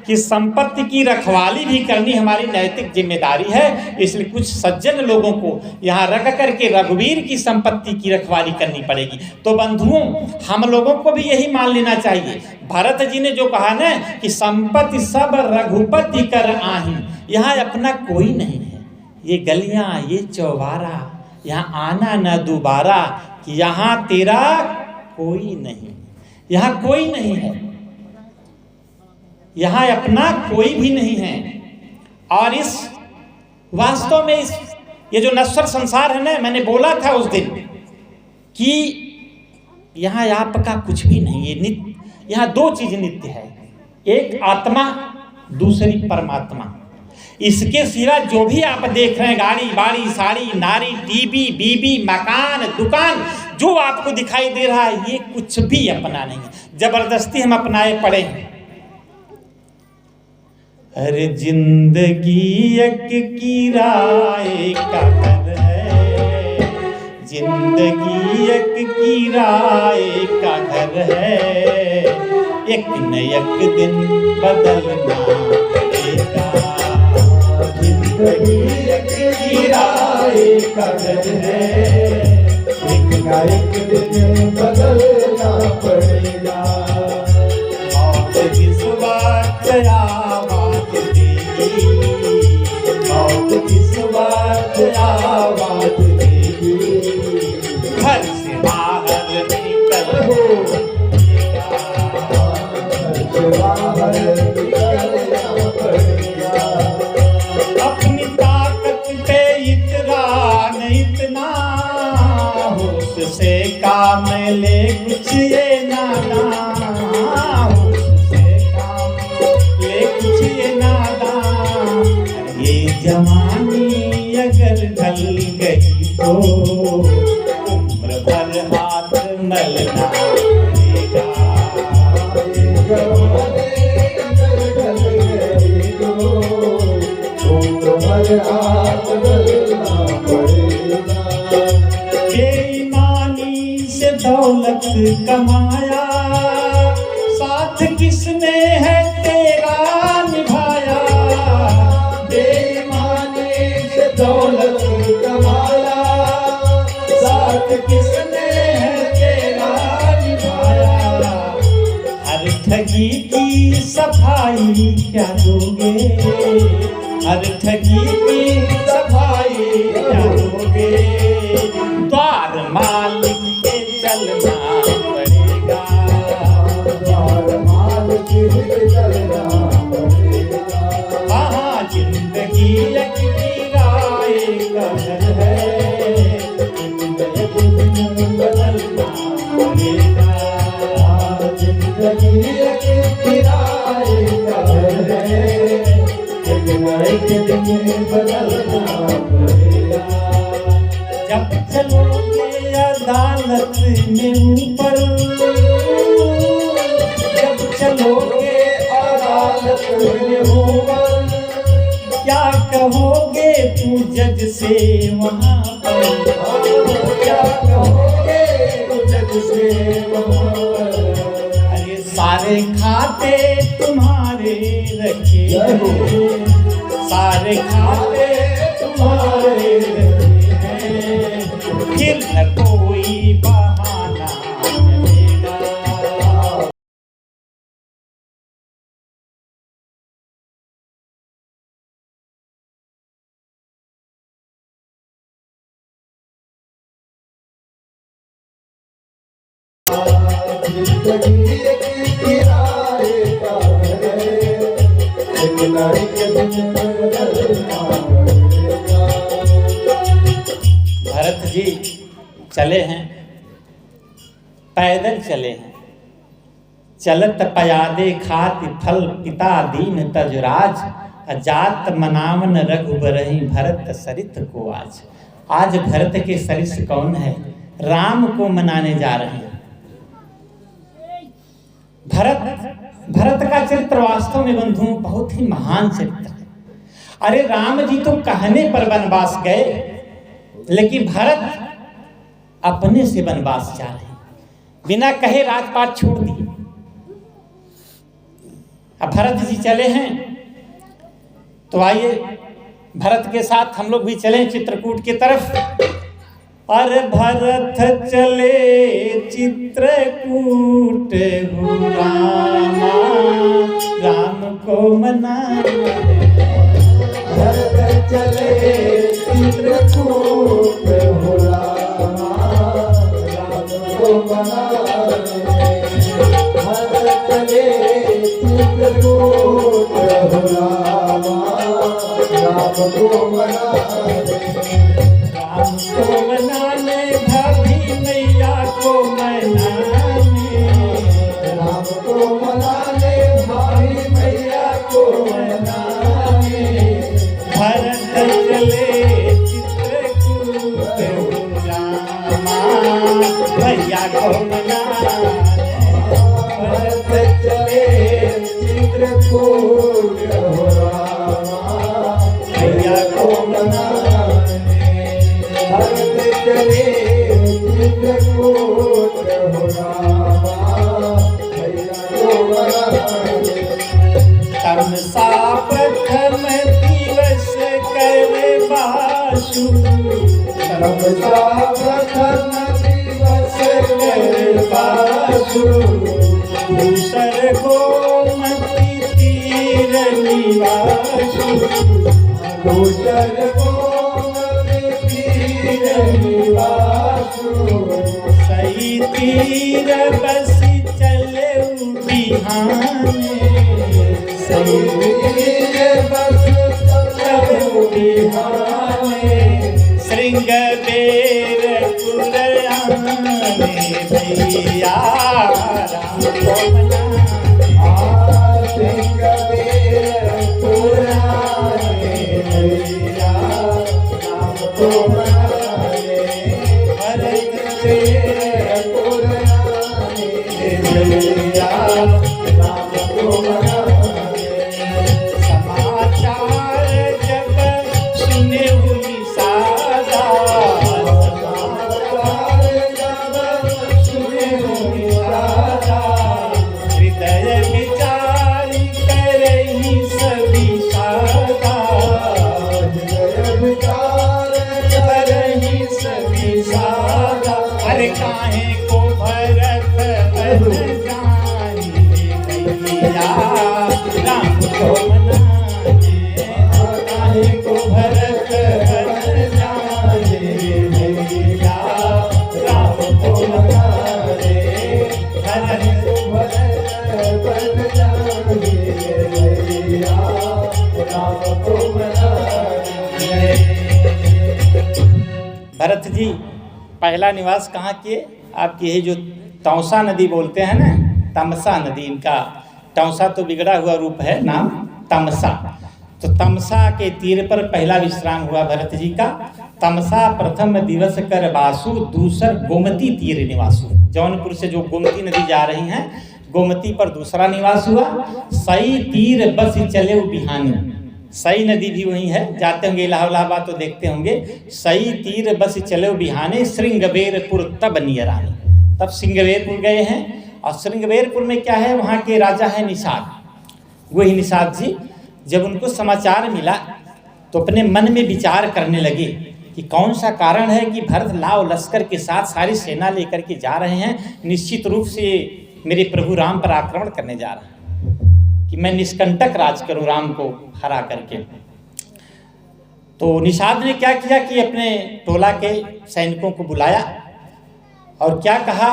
कि संपत्ति की रखवाली भी करनी हमारी नैतिक जिम्मेदारी है, इसलिए कुछ सज्जन लोगों को यहाँ रख करके रघुवीर की संपत्ति की रखवाली करनी पड़ेगी। तो बंधुओं, हम लोगों को भी यही मान लेना चाहिए। भरत जी ने जो कहा ना कि संपत्ति सब रघुपति कर आहीन, यहाँ अपना कोई नहीं है। ये गलियां, ये चौबारा, यहाँ आना न दोबारा, कि यहाँ तेरा कोई नहीं, यहाँ कोई नहीं है, यहाँ अपना कोई भी नहीं है। और इस वास्तव में इस ये जो नश्वर संसार है ना, मैंने बोला था उस दिन कि यहाँ आपका कुछ भी नहीं है। नित्य, यहाँ दो चीज नित्य है, एक आत्मा, दूसरी परमात्मा। इसके सिवा जो भी आप देख रहे हैं, गाड़ी बाड़ी साड़ी नारी टीवी बीबी मकान दुकान, जो आपको दिखाई दे रहा है, ये कुछ भी अपना नहीं है, जबरदस्ती हम अपनाए पड़े हैं। अरे जिंदगी एक किराए का घर है, जिंदगी एक किराए का घर है, एक न एक दिन बदलना पड़ेगा। जिंदगी एक किराए का घर है, एक न एक दिन बदलना पड़ेगा। मौत जिस वक्त आवाज देगी, मौत जिस वक्त आवाज देगी, घर किसने है तेरा निभाया, बेईमानी से दौलत कमाया, साथ किसने है तेरा निभाया। हर ठगी की सफाई क्या दोगे, हर ठगी की सफाई क्या दोगे, द्वार मालिक के चलना पड़ेगा, द्वार मालिक के चलना पड़ेगा। हाँ जिंदगी एक किराए का घर है, बदलना पड़ेगा, जिंदगी एक किराए का घर है, एक दिन बदलना पड़ेगा। जब चलोगे अदालत में ऊपर, जब चलोगे अदालत में ऊपर, क्या कहोगे तू जज से वहाँ पर, क्या कहोगे तू जज से वहाँ पर। अरे सारे खाते तुम्हारे रखे हैं, सारे खाते तुम्हारे रखे हैं, फिर न कोई बहाना चलेगा। जिंदगी एक किराए का घर है, एक दिन बदलना पड़ेगा। भरत जी चले हैं, पैदल चले हैं, चलत पयादे खात फल पिता दीन तजराज, जात मनावन रघुबरहि भरत सरित को आज। आज भरत के सरिस कौन है, राम को मनाने जा रहे हैं। भरत का चरित्र वास्तव में बंधुओं बहुत ही महान चरित्र है। अरे राम जी तो कहने पर वनवास गए, लेकिन भरत अपने से वनवास जा रहे हैं, बिना कहे राजपाट छोड़ दिए। अब भरत जी चले हैं, तो आइए भरत के साथ हम लोग भी चलें चित्रकूट की तरफ। अरे भरत चले चित्रकूट हो रामा, राम को मनाने। भरत चले चित्रकूट हो रामा, राम को मनाने। भरत चले चित्रकूट हो रामा, राम को मनाने। राम को मनाने भाभी मैया को मनाने, राम को मनाने भाई मैया को मनाने। भरत चले चित्रकूट हो रामा, भैया को मनाने। भरत चले चित्रकूट हो रामा, भैया को मनाने। भरत चले चित्रकूट हो रामा, भैया को मनाने। तमसा प्रथम दिवस कर बाशु, तमसा प्रथम दिवस कर बाशु, दूसर गोमती तीर निवासु, दूसर गोमती तीर निवासु। सही तीर बस चले बिहाने, सही तीर बस चले बिहाने। श्रृंग बेर पुरयाने, भैया राम को मनाने। सिंह बेर पुराने, भैया राम को मनाने। भरत बेर पुराने, भैया राम को मनाने। समाचार जब सुने हुई सादा, समाचार जब सुने हुई सादा, हृदय विचार जी पहला निवास कहाँ किए? आपकी ये जो तौसा नदी बोलते हैं ना, तमसा नदी, इनका तौसा तो बिगड़ा हुआ रूप है, नाम तमसा। तो तमसा के तीर पर पहला विश्राम हुआ भरत जी का। तमसा प्रथम दिवस कर बासु, दूसर गोमती तीर निवासु। जौनपुर से जो गोमती नदी जा रही हैं, गोमती पर दूसरा निवास हुआ। सई तीर बस चले बिहानी, सई नदी भी वहीं है, जाते होंगे इलाहाबाद तो देखते होंगे। सई तीर बस चले बिहाने, श्रृंगवेरपुर तब नियरानी। तब श्रृंगवेरपुर गए हैं, और श्रृंगवेरपुर में क्या है, वहाँ के राजा है निषाद। वही निषाद जी जब उनको समाचार मिला तो अपने मन में विचार करने लगे कि कौन सा कारण है कि भरत लाव लश्कर के साथ सारी सेना लेकर के जा रहे हैं, निश्चित रूप से मेरे प्रभु राम पर आक्रमण करने जा रहे हैं, कि मैं निष्कंटक राज करूं राम को हरा करके। तो निषाद ने क्या किया कि अपने टोला के सैनिकों को बुलाया और क्या कहा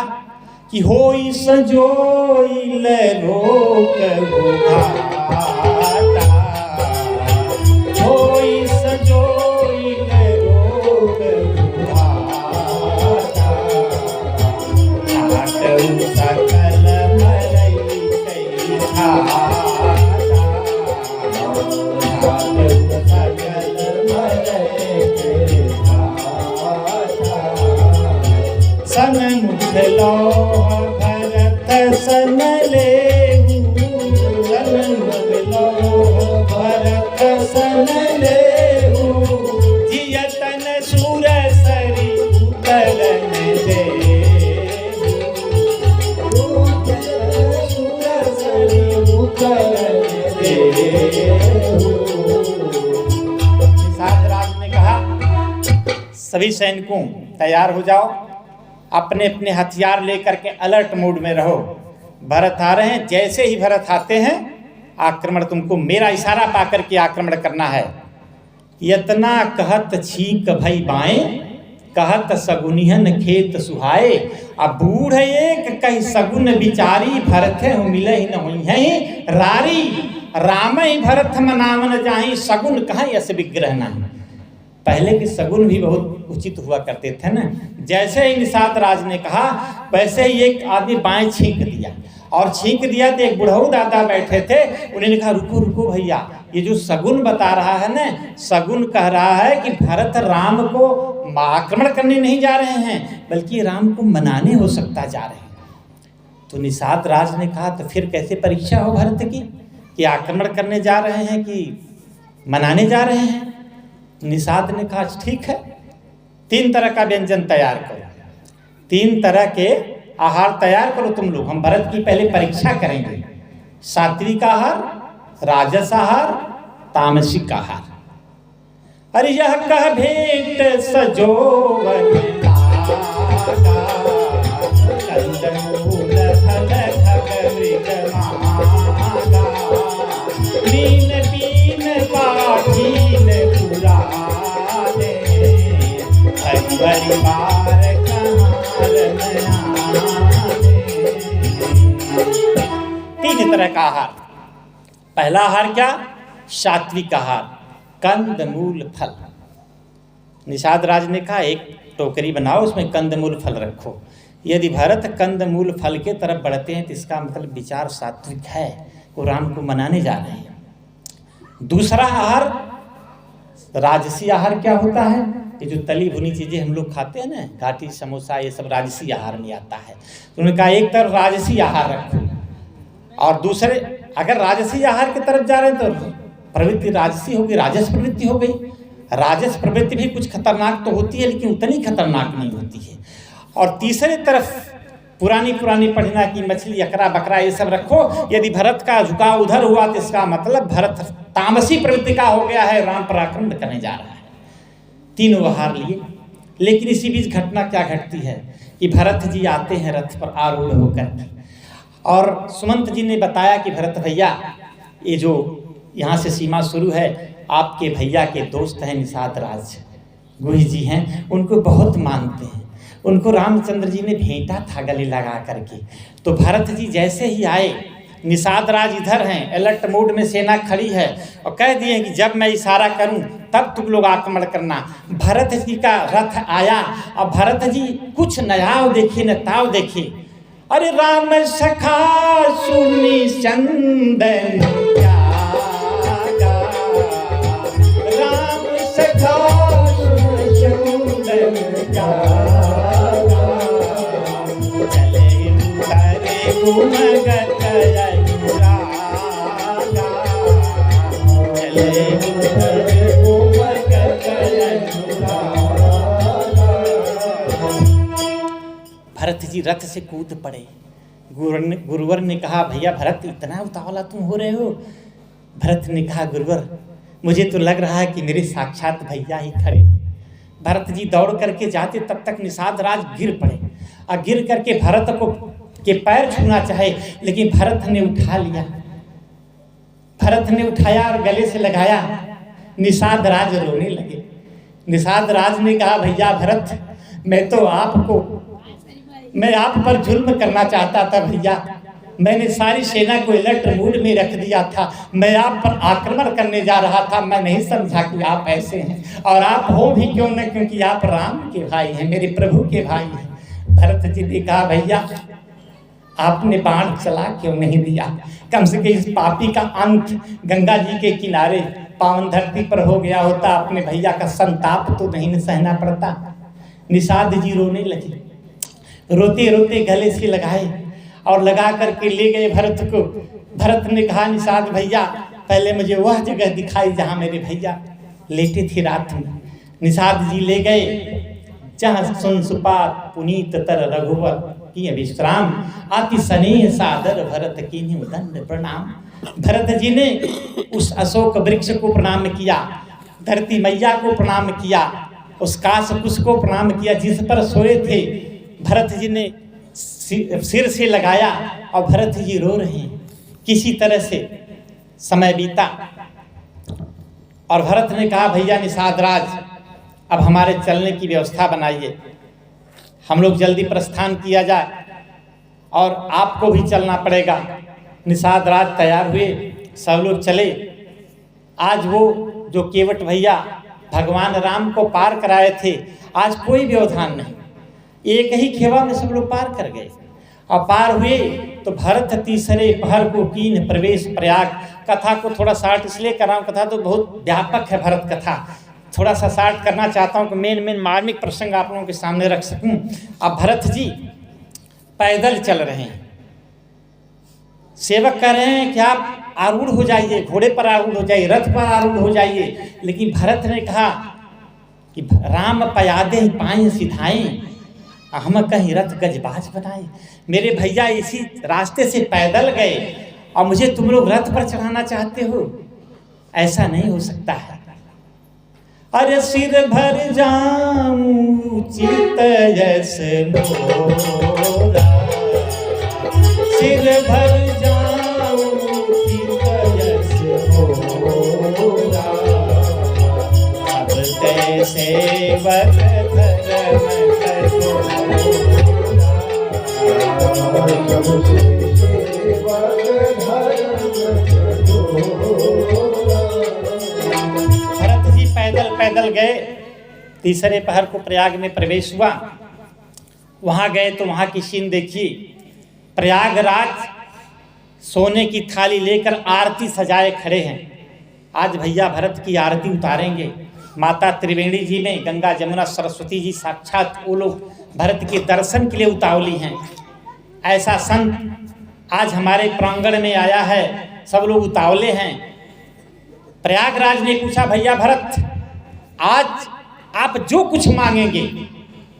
कि होई सजोइल रोक घाटा, होई सजोइल रोक घाटा, घाटउ सकल मरई कई घाटा, घाटउ सकल मरई कई घाटा। सन मुखलो भरत सन लेहु, सन मुखलो भरत सन लेहु, जियतन सूर सरी उतरन देहु, सूर सरी उतरन देहु। निषाद राज ने कहा सभी सैनिकों तैयार हो जाओ, अपने अपने हथियार लेकर के अलर्ट मोड में रहो। भरत आ रहे हैं, जैसे ही भरत आते हैं आक्रमण, तुमको मेरा इशारा पाकर के आक्रमण करना है। यतना कहत छीक भई बाएं, कहत सगुनिहन खेत सुहाए। अब बूढ़ एक कही सगुन बिचारी, भरत है मिले ही न हुई है रारी। राम ही भरत मनावन जाही, सगुन कहाँ यस विग्रह नहीं। पहले के सगुन भी बहुत उचित हुआ करते थे ना। जैसे ही निषाद राज ने कहा वैसे ही एक आदमी बाएं छींक दिया, और छींक दिया तो एक बुढ़ऊ दादा बैठे थे, उन्होंने कहा रुको रुको भैया, ये जो सगुन बता रहा है ना, सगुन कह रहा है कि भरत राम को आक्रमण करने नहीं जा रहे हैं, बल्कि राम को मनाने हो सकता जा रहे हैं। तो निषाद राज ने कहा तो फिर कैसे परीक्षा हो भरत की, कि आक्रमण करने जा रहे हैं कि मनाने जा रहे हैं। निषाद ने कहा ठीक है, 3 तरह का व्यंजन तैयार करो, 3 तरह के आहार तैयार करो तुम लोग, हम भरत की पहले परीक्षा करेंगे। सात्विक आहार, राजस आहार, तामसिक आहार। अरे यह कह भेंट सजोवन लागा, कंदमूल फल खग मृग मागा, मीन पीन पाठीन पुराने, परिवार कहार नयाने। 3 तरह का आहार। पहला आहार क्या? सात्विक आहार, कंदमूल फल। निषाद राज ने कहा एक टोकरी बनाओ, उसमें कंदमूल फल रखो। यदि भरत कंदमूल फल के तरफ बढ़ते हैं तो इसका मतलब विचार सात्विक है, वो राम को मनाने जा रहे हैं। दूसरा आहार राजसी आहार क्या होता है? ये जो तली भुनी चीजें हम लोग खाते हैं ना, घाटी समोसा, ये सब राजसी आहार में आता है। तो उन्होंने कहा एक तरफ राजसी आहार रखो, और दूसरे अगर राजसी आहार की तरफ जा रहे हैं तो प्रवृत्ति राजसी होगी, राजस प्रवृत्ति हो गई। राजस प्रवृत्ति भी कुछ खतरनाक तो होती है, लेकिन उतनी खतरनाक नहीं होती है। और तीसरे तरफ पुरानी पढ़ना की मछली, अकरा बकरा ये सब रखो। यदि भरत का झुकाव उधर हुआ तो इसका मतलब भरत तामसी प्रवृत्ति का हो गया है, राम पर आक्रमण करने जा रहा है। 3 आहार लिए। लेकिन इसी बीच घटना क्या घटती है कि भरत जी आते हैं रथ पर आरूढ़ होकर के, और सुमंत जी ने बताया कि भरत भैया, ये जो यहाँ से सीमा शुरू है, आपके भैया के दोस्त हैं निषाद राज गुही जी हैं, उनको बहुत मानते हैं। उनको रामचंद्र जी ने भेंटा था गले लगा करके। तो भरत जी जैसे ही आए, निषाद राज इधर हैं, अलर्ट मोड में सेना खड़ी है और कह दिए कि जब मैं इशारा करूं तब तुम लोग आक्रमण करना। भरत जी का रथ आया और भरत जी कुछ नयाव देखे न ताव देखे। अरे राम सखा सुनी चंदन त्यागा, राम सखा सुनी चंदन त्यागा, चले उतरे गुमगत भरत जी रथ से कूद पड़े। गुरुवर ने कहा भैया भरत इतना उतावला तुम हो रहे हो? भरत ने कहा गुरुवर मुझे तो लग रहा है कि मेरे साक्षात भैया ही खड़े हैं। भरत जी दौड़ करके जाते तब तक निषाद राज गिर पड़े और गिर करके भरत को के पैर छूना चाहे, लेकिन भरत ने उठा लिया। भरत ने उठाया और गले से लगाया। निषाद राज रोने लगे। निषाद राज ने कहा भैया भरत मैं आप पर जुल्म करना चाहता था भैया। मैंने सारी सेना को अलर्ट मूड में रख दिया था। मैं आप पर आक्रमण करने जा रहा था। मैं नहीं समझा कि आप ऐसे हैं, और आप हो भी क्यों न, क्योंकि आप राम के भाई हैं, मेरे प्रभु के भाई हैं। भरत जी ने कहा भैया आपने बाण चला क्यों नहीं दिया? कम से कम इस पापी का अंत गंगा जी के किनारे पावन धरती पर हो गया होता। अपने भैया का संताप तो नहीं सहना पड़ता। निषाद जी रोने लगे। रोते रोते गले से लगाए और लगा करके ले गए भरत को। भरत ने कहा निषाद भैया पहले मुझे वह जगह दिखाई जहाँ मेरे भैया लेटे थे रात में। निषाद जी ले गए जहाँ सुनसुपात पुनीत तर रघुवर की विश्राम, अति स्नेह सादर भरत की दंड प्रणाम। भरत जी ने उस अशोक वृक्ष को प्रणाम किया, धरती मैया को प्रणाम किया, उस काश कुश को प्रणाम किया जिस पर सोए थे। भरत जी ने सिर से लगाया और भरत जी रो रहे हैं। किसी तरह से समय बीता और भरत ने कहा भैया निषाद राज अब हमारे चलने की व्यवस्था बनाइए, हम लोग जल्दी प्रस्थान किया जाए और आपको भी चलना पड़ेगा। निषाद राज तैयार हुए, सब लोग चले। आज वो जो केवट भैया भगवान राम को पार कराए थे, आज कोई व्यवधान नहीं, एक ही खेवा में सब लोग पार कर गए। और पार हुए तो भरत तीसरे पहर को कीन प्रवेश प्रयाग। कथा को थोड़ा शार्ट इसलिए कर रहा हूँ, कथा तो बहुत व्यापक है भरत कथा, थोड़ा सा शार्ट करना चाहता हूँ कि मेन मार्मिक प्रसंग आप लोगों के सामने रख सकूं। अब भरत जी पैदल चल रहे हैं, सेवक कह रहे हैं कि आप आरूढ़ हो जाइए, घोड़े पर आरूढ़ हो जाइए, रथ पर आरूढ़ हो जाइए। लेकिन भरत ने कहा कि राम पयादे पाएं सिधाएं, हम कहीं रथ गजबाज बनाए। मेरे भैया इसी रास्ते से पैदल गए और मुझे तुम लोग रथ पर चढ़ाना चाहते हो, ऐसा नहीं हो सकता है। अरे सिर भर जाऊं चित यस मोरा, सिर भर जाऊं चित यस मोरा, अब तैसे वर धर्म भरत जी पैदल गए। तीसरे पहर को प्रयाग में प्रवेश हुआ। वहां गए तो वहां की सीन देखिए। प्रयागराज सोने की थाली लेकर आरती सजाए खड़े हैं। आज भैया भरत की आरती उतारेंगे। माता त्रिवेणी जी में गंगा जमुना सरस्वती जी साक्षात वो लोग भरत के दर्शन के लिए उतावली हैं। ऐसा संत आज हमारे प्रांगण में आया है, सब लोग उतावले हैं। प्रयागराज ने पूछा भैया भरत आज आप जो कुछ मांगेंगे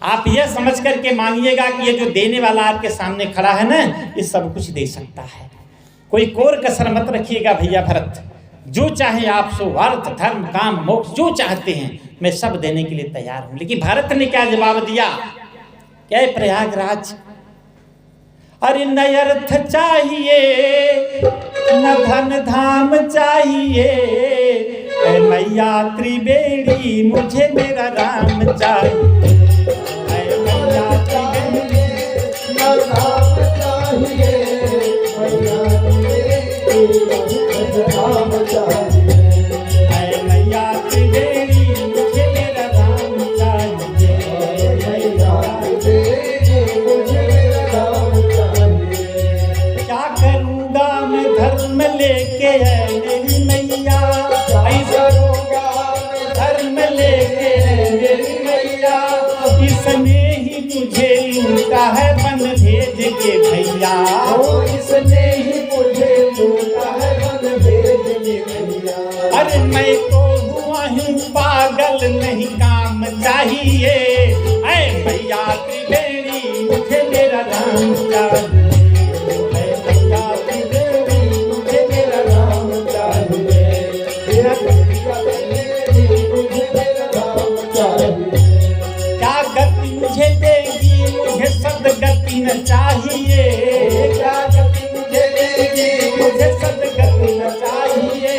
आप यह समझ करके मांगिएगा कि ये जो देने वाला आपके सामने खड़ा है ना, ये सब कुछ दे सकता है, कोई कोर कसर मत रखिएगा भैया भरत। जो चाहे आप सो, अर्थ धर्म काम मोक्ष जो चाहते हैं मैं सब देने के लिए तैयार हूं। लेकिन भरत ने क्या जवाब दिया? क्या प्रयागराज अरे न अर्थ चाहिए न धन धाम चाहिए, मैया त्रिवेणी मुझे मेरा राम चाहिए। मैया त्रिवेणी न धाम चाहिए, मैया राम चाहिए। ऐ मैया त्रिवेणी मुझे मेरा राम चाहिए। मैया त्रिवेणी मुझे मेरा राम चाहिए। क्या करूँगा मैं धर्म लेके है मेरी मैया, ऐसा धर्म लेके है मेरी मैया, इसने ही मुझे लूटा है बन भेज के भैया। इसने ही मुझे लूटा है बन भेज के भैया। अरे मैं तो हुआ हूँ पागल नहीं काम चाहिए। ऐ मैया त्रिवेणी मुझे मेरा राम चाहिए। ऐ मैया त्रिवेणी मुझे मेरा राम चाहिए। मैया त्रिवेणी मुझे मेरा राम चाहिए। क्या गति मुझे देगी मुझे सदगति न चाहिए। क्या गति मुझे देगी मुझे सदगति न चाहिए।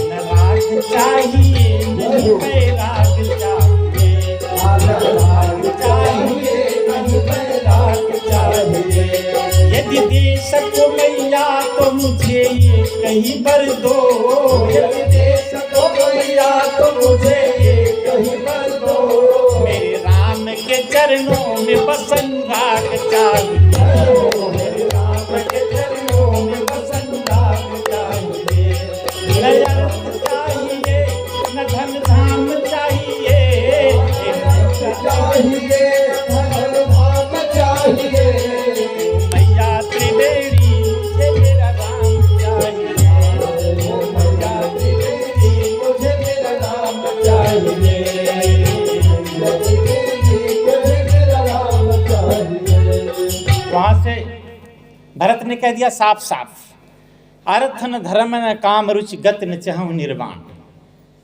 न राग चाहिए नहीं बैराग चाहिए। राग चाहिए नहीं बैराग चाहिए। यदि दे सको मैया तो मुझे ये कहीं बर दो। यदि दे सको मैया तो मुझे ये कहीं बर दो। मेरे राम के चरणों में बस अनुराग चाहिए। मेरे राम के चरणों में बस अनुराग चाहिए। न अर्थ चाहिए न धन धाम चाहिए। चाहिए धन धाम चाहिए। मैया त्रिवेणी मुझे मेरा राम चाहिए। मैया त्रिवेणी मुझे मेरा राम चाहिए। मैया त्रिवेणी मुझे मेरा राम चाहिए। वहां से भरत ने कह दिया साफ साफ, अर्थ न धर्म न काम रुचि गति न चाहूं निर्वाण,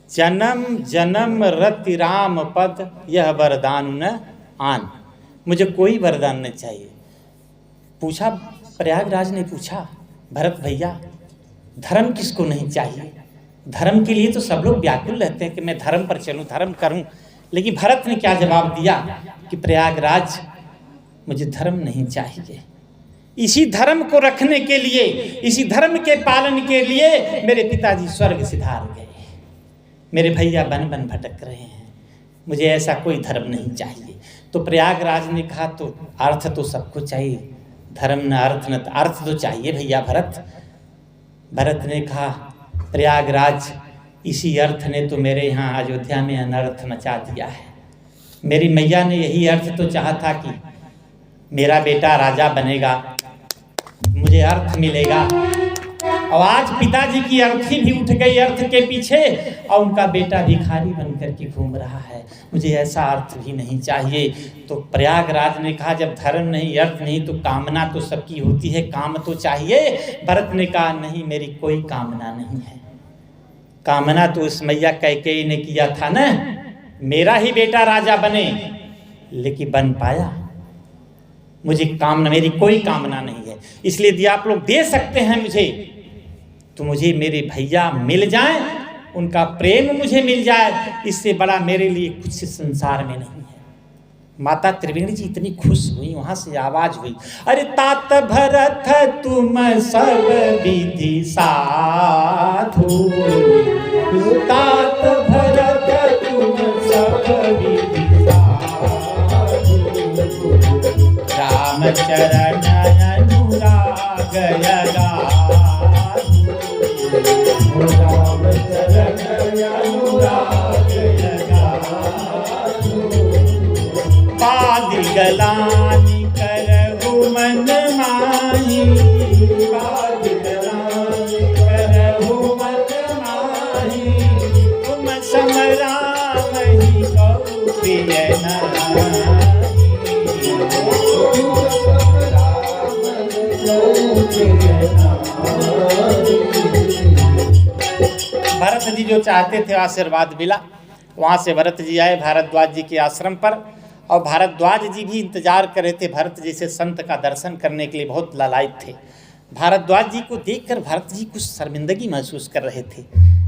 जन्म जन्म रति राम पद यह वरदान न आन। मुझे कोई वरदान नहीं चाहिए। पूछा प्रयागराज ने पूछा, भरत भैया धर्म किसको नहीं चाहिए? धर्म के लिए तो सब लोग व्याकुल रहते हैं कि मैं धर्म पर चलूं धर्म करूं। लेकिन भरत ने क्या जवाब दिया कि प्रयागराज मुझे धर्म नहीं चाहिए। इसी धर्म को रखने के लिए, इसी धर्म के पालन के लिए मेरे पिताजी स्वर्ग सिधार गए, मेरे भैया बन बन भटक रहे हैं। मुझे ऐसा कोई धर्म नहीं चाहिए। तो प्रयागराज ने कहा तो अर्थ तो सबको चाहिए, धर्म न अर्थ न अर्थ तो चाहिए भैया भरत। भरत ने कहा प्रयागराज इसी अर्थ ने तो मेरे यहाँ अयोध्या में अनर्थ मचा दिया है। मेरी मैया ने यही अर्थ तो चाहा था कि मेरा बेटा राजा बनेगा, मुझे अर्थ मिलेगा। और आज पिताजी की अर्थी भी उठ गई अर्थ के पीछे और उनका बेटा भिखारी बन करके घूम रहा है। मुझे ऐसा अर्थ भी नहीं चाहिए। तो प्रयागराज ने कहा जब धर्म नहीं अर्थ नहीं तो कामना तो सबकी होती है, काम तो चाहिए। भरत ने कहा नहीं मेरी कोई कामना नहीं है। कामना तो उस मैया कैकेयी ने किया था ना, मेरा ही बेटा राजा बने, लेकिन बन पाया? मुझे कामना, मेरी कोई कामना नहीं है। इसलिए यदि आप लोग दे सकते हैं मुझे तो मुझे मेरे भैया मिल जाएं, उनका प्रेम मुझे मिल जाए, इससे बड़ा मेरे लिए कुछ संसार में नहीं है। माता त्रिवेणी जी इतनी खुश हुई, वहां से आवाज हुई, अरे तात भरत तुम सब विधि साधु, तात भरत तुम सब विधि साधु, राम चरण अनुराग यगाधु, राम चरण अनुराग यगाधु, पादि गलानि करहु मन माही, पादि गलानि करहु मन माही, तुम समरामहि कौ प्रिय नाही। भरत जी जो चाहते थे आशीर्वाद मिला। वहाँ से भरत जी आए भारद्वाज जी के आश्रम पर, और भारद्वाज जी भी इंतजार कर रहे थे भरत जैसे संत का दर्शन करने के लिए, बहुत लालायित थे। भारद्वाज जी को देखकर भरत जी कुछ शर्मिंदगी महसूस कर रहे थे,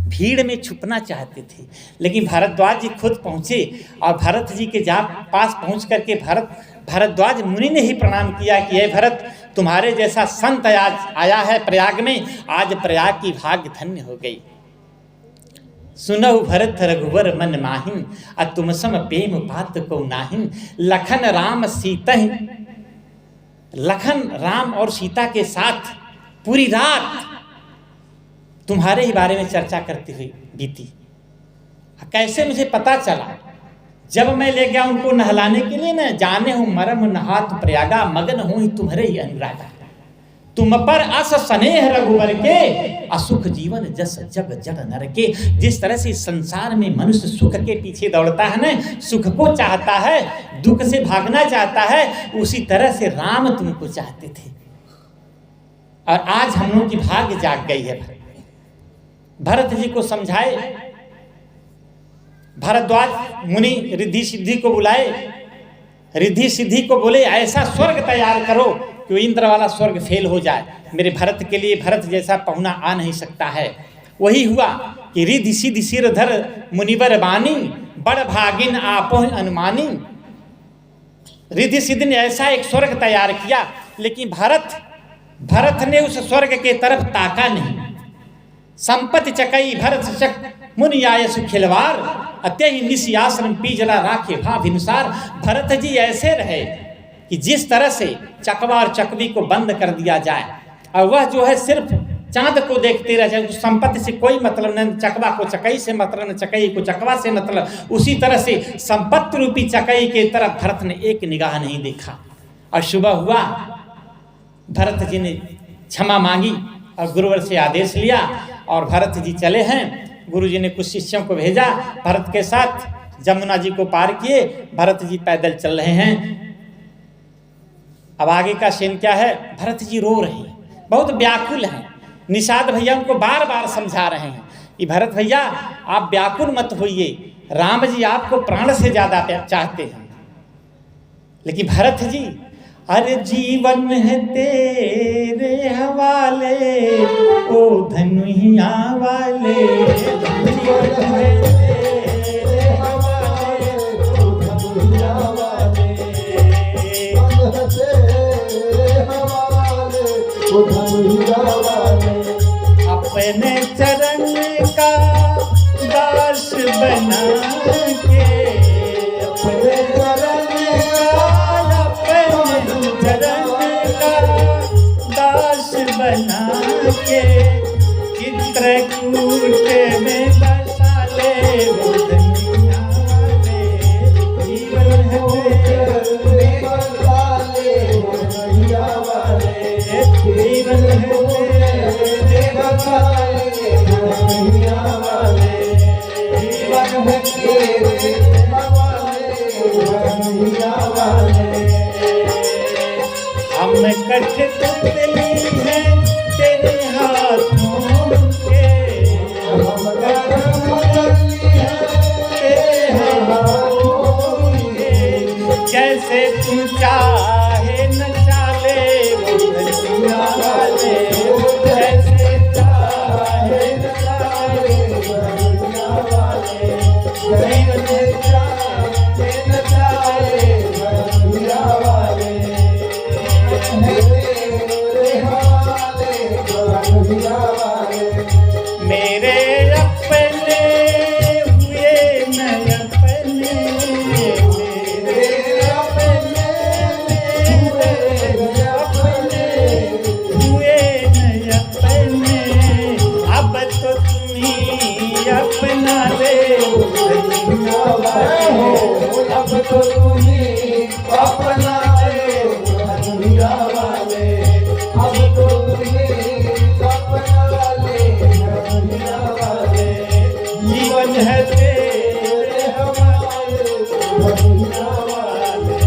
भीड़ में छुपना चाहते थे। लेकिन भारद्वाज जी खुद पहुँचे और भरत जी के पास पहुँच करके भारद्वाज मुनि ने ही प्रणाम किया कि हे भरत, तुम्हारे जैसा संत आज आया है प्रयाग में, आज प्रयाग की भाग्य धन्य हो गई। सुनहु भरत रघुवर मन माहिन, आ तुम सम प्रेम पात को नाहिन। लखन राम सीता, लखन राम और सीता के साथ पूरी रात तुम्हारे ही बारे में चर्चा करती हुई बीती। कैसे मुझे पता चला? जब मैं ले गया उनको नहलाने के लिए, न जाने हूं मरम नहात प्रयागा, मगन हूं तुम्हारे ही अनुरागा। तुम पर अस स्नेह रघुवर के, असुख जीवन जस जग जग नर के। जिस तरह से संसार में मनुष्य सुख के पीछे दौड़ता है ना, सुख को चाहता है, दुख से भागना चाहता है, उसी तरह से राम तुमको चाहते थे। और आज हम लोगों की भाग्य जाग गई है। भरत जी को समझाए, भारद्वाज मुनि रिद्धि सिद्धि को बुलाए, रिद्धि सिद्धि को बोले ऐसा स्वर्ग तैयार करो कि इंद्र वाला स्वर्ग फेल हो जाए। मेरे भरत के लिए भरत जैसा पहुना आ नहीं सकता है। वही हुआ कि रिद्धि सिद्धि सिरधर मुनिवर बानी, बड़ भागिन आपो अनुमानी। रिद्धि सिद्धि ने ऐसा एक स्वर्ग तैयार किया, लेकिन भरत ने उस स्वर्ग के तरफ ताका नहीं। संपत्ति चकई भरत चक मुनि आय सुखिलवार, अत्यहि निसी आश्रम पीजरा राखे भाभिनुसार। भरत जी ऐसे रहे कि जिस तरह से चकवा और चकवी को बंद कर दिया जाए, और वह जो है सिर्फ चांद को देखते रह जाए, संपत्ति से कोई मतलब नहीं, चकवा को चकई से मतलब, न चकई को चकवा से मतलब। उसी तरह से संपत्ति रूपी चकई के तरफ भरत ने एक निगाह नहीं देखा। और सुबह हुआ, भरत जी ने क्षमा मांगी और गुरुवर से आदेश लिया, और भरत जी चले हैं। गुरु जी ने कुछ शिष्यों को भेजा भरत के साथ, जमुना जी को पार किए, भरत जी पैदल चल रहे हैं। अब आगे का सीन क्या है? भरत जी रो रहे हैं, बहुत व्याकुल हैं। निषाद भैया उनको बार बार समझा रहे हैं कि भरत भैया आप व्याकुल मत होइए, राम जी आपको प्राण से ज्यादा चाहते हैं। लेकिन भरत जी, अरे जीवन है तेरे हवाले ओ धनुहिया वाले, जीवन है तेरे हवाले ओ धनुहिया वाले, तेरे हवाले ओ धनुहिया वाले। अपने चरण का दास बना के, अपने चरण दास बना के, चित्रकूट में बसा ले वो धनिया वाले, जीवन है तेरे बसा ले वो धनिया वाले, जीवन है तेरे बसा ले वो धनिया वाले, जीवन है तेरे बसा ले वो धनिया वाले। हम कठ पुतली है तेरे हाथों के, हम कठ पुतली है तेरे हाथों के, जैसे तू चाहे नचा ले वो धनिया वाले, जैसे चाहे नचा ले वो धनिया वाले, जैसे चाहे नचा ले वो धनिया वाले। मेरे अपने हुए न अपने, मेरे अपने हुए न अपने, अब तो तुम्ही अपना ले धनिया वाले, अब तो तुम्ही अपना ले धनिया वाले, अब तो तुम्ही अपना ले धनिया वाले, जीवन है तेरे हवाले धनिया वाले।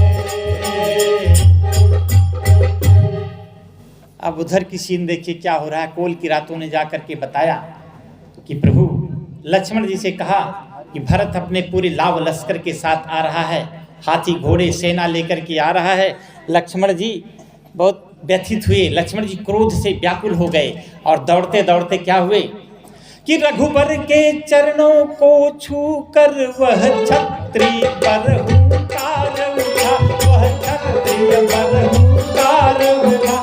अब उधर की सीन देखिए क्या हो रहा है। कोल की रातों ने जाकर के बताया कि प्रभु लक्ष्मण जी से कहा कि भरत अपने पूरे लाव लश्कर के साथ आ रहा है, हाथी घोड़े सेना लेकर के आ रहा है। लक्ष्मण जी बहुत व्यथित हुए, लक्ष्मण जी क्रोध से व्याकुल हो गए और दौड़ते दौड़ते क्या हुए कि रघुबर के चरणों को छूकर वह छत्री पर हुंकार उठा, वह छत्री पर हुंकार उठा,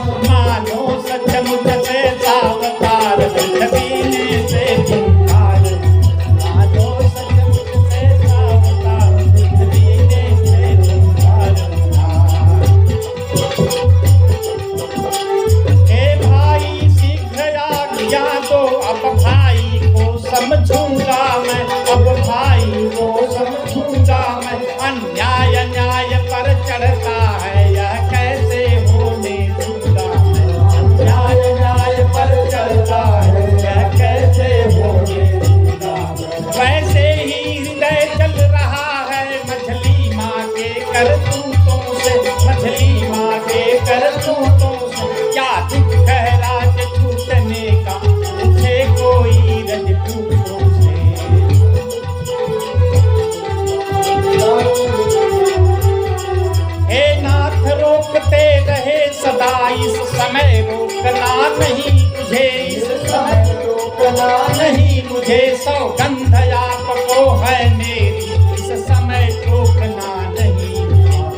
नहीं मुझे इस समय रोकना नहीं, मुझे सौगंध आपको है मेरी, इस समय रोकना नहीं,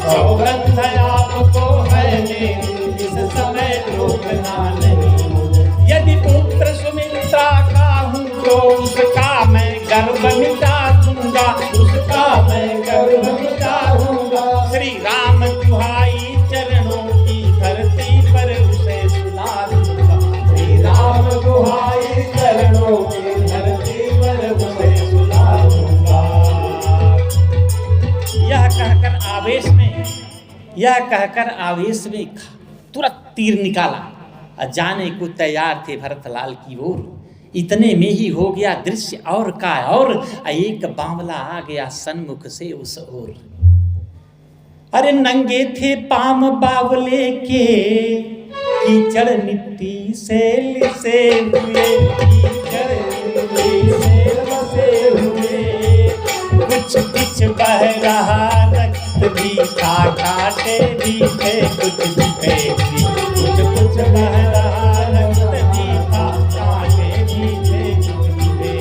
सौगंध आपको है मेरी, इस समय रोकना नहीं। यदि पुत्र सुमित्रा का हूँ तो उसका मैं गर्व मिटा दूंगा, उसका मैं गर्व मिटा दूंगा। श्री राम दुहाई चरणों की धरती पर उसे सुना दूंगा, श्री राम दुहाई चरणों की धरती पर उसे सुना दूंगा। यह कहकर आवेश में तुरंत तीर निकाला, जाने को तैयार थे भरतलाल की ओर। इतने में ही हो गया दृश्य और का और, एक बावला आ गया सन्मुख से उस ओर। अरे नंगे थे पाम बावले के, कीचड़ मिट्टी से लिसे हुए, कीचड़ मिट्टी से बसे हुए। कुछ कुछ बह रहा रक्त भी था, कांटे भी थे कुछ भी थे, कुछ बह रहा रक्त भी था, कांटे भी थे कुछ भी थे।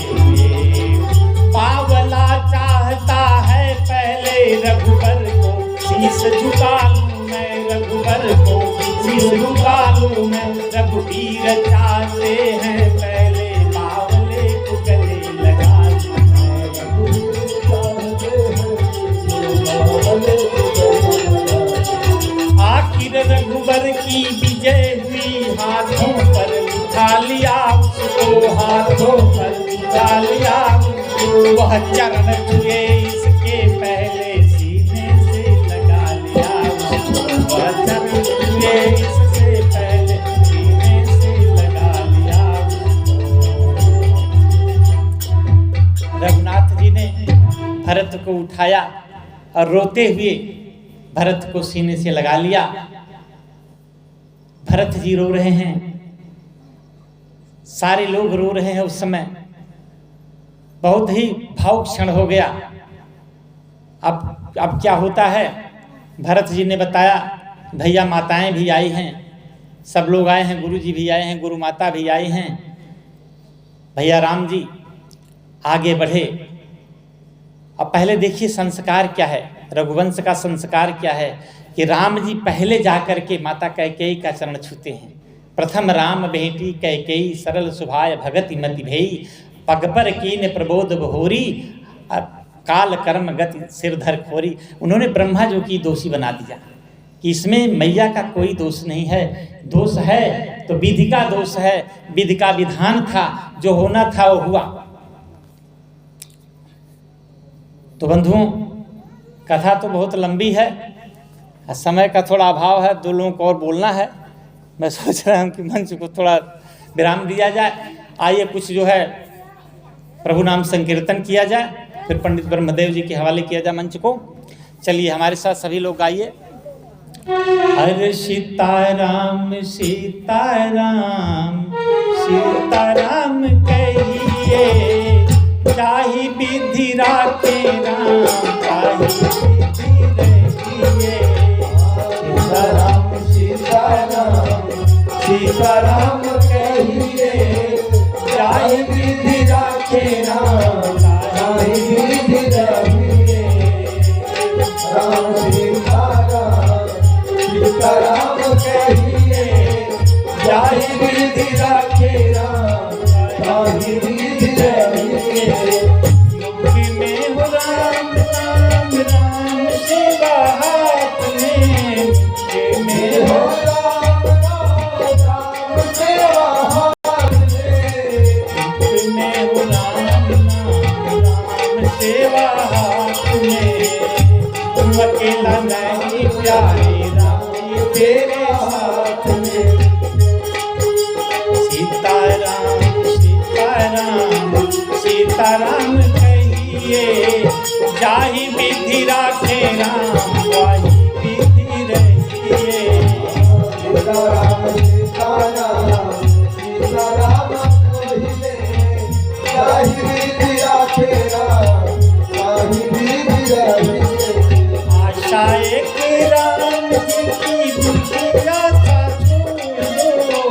बावला चाहता है पहले रघुबर को शीश झुका लूं मैं, रघुबर को शीश झुका लूं मैं। रघुवीर चाहते हैं पहले बावले को गले लगा लूं मैं, रघुवीर चाहते हैं बावले को गले लगा लूं। आखिर रघुबर की विजय हुई, हाथों पर उठा लिया उसको, हाथों पर उठा लिया उसको। वह चरण छुए इसके पहले सीने से लगा लिया उसको, वह चरण छुए इससे पहले सीने से लगा लिया उसको। रघुनाथ जी ने भरत को उठाया और रोते हुए भरत को सीने से लगा लिया। भरत जी रो रहे हैं, सारे लोग रो रहे हैं। उस समय बहुत ही भावुक क्षण हो गया। अब क्या होता है, भरत जी ने बताया, भैया माताएं भी आई हैं, सब लोग आए हैं, गुरु जी भी आए हैं, गुरु माता भी आई हैं। भैया राम जी आगे बढ़े। अब पहले देखिए संस्कार क्या है, रघुवंश का संस्कार क्या है कि राम जी पहले जाकर के माता कैकेयी का चरण छूते हैं। प्रथम राम बेटी कैकेयी, सरल सुभाय भगति मति भेई, पग पर कीन प्रबोध बहोरी, काल कर्म गति सिरधर खोरी। उन्होंने ब्रह्मा जो की दोषी बना दिया कि इसमें मैया का कोई दोष नहीं है, दोष है तो विधि का दोष है, विधि का विधान था, जो होना था वो हुआ। तो बंधुओं, कथा तो बहुत लंबी है, समय का थोड़ा अभाव है, 2 लोगों को और बोलना है। मैं सोच रहा हूँ कि मंच को थोड़ा विराम दिया जाए। आइए कुछ जो है प्रभु नाम संकीर्तन किया जाए, फिर पंडित ब्रह्मदेव जी के हवाले किया जाए मंच को। चलिए हमारे साथ सभी लोग गाइए। हरे सीताराम सीताराम सीताराम कहिए, चाही विधि राखे राम, चाही विधि रखिए। सीताराम सीताराम सीताराम कहिए, चाही विधि राखे राम, चाही विधि रखिए। राम सीताराम सीताराम कहिए, चाही विधि राखे राम, चाही विधि रखिए। मुख में हो राम राम राम सेवा हाथ में, मुख में हो राम राम राम सेवा हाथ में, मुख में हो राम राम राम सेवा हाथ में। तुम अकेला नहीं प्यारे राम तेरे हाथ में। सीताराम सीताराम सीताराम कहिए, जाहि विधि राखे राम, वाहि विधि रखिए। सीताराम सीताराम सीताराम कहिए, जाहि विधि राखे राम, वाहि विधि रखिए। आशा एक राम जी की बुद्धि आशा छोड़ दो,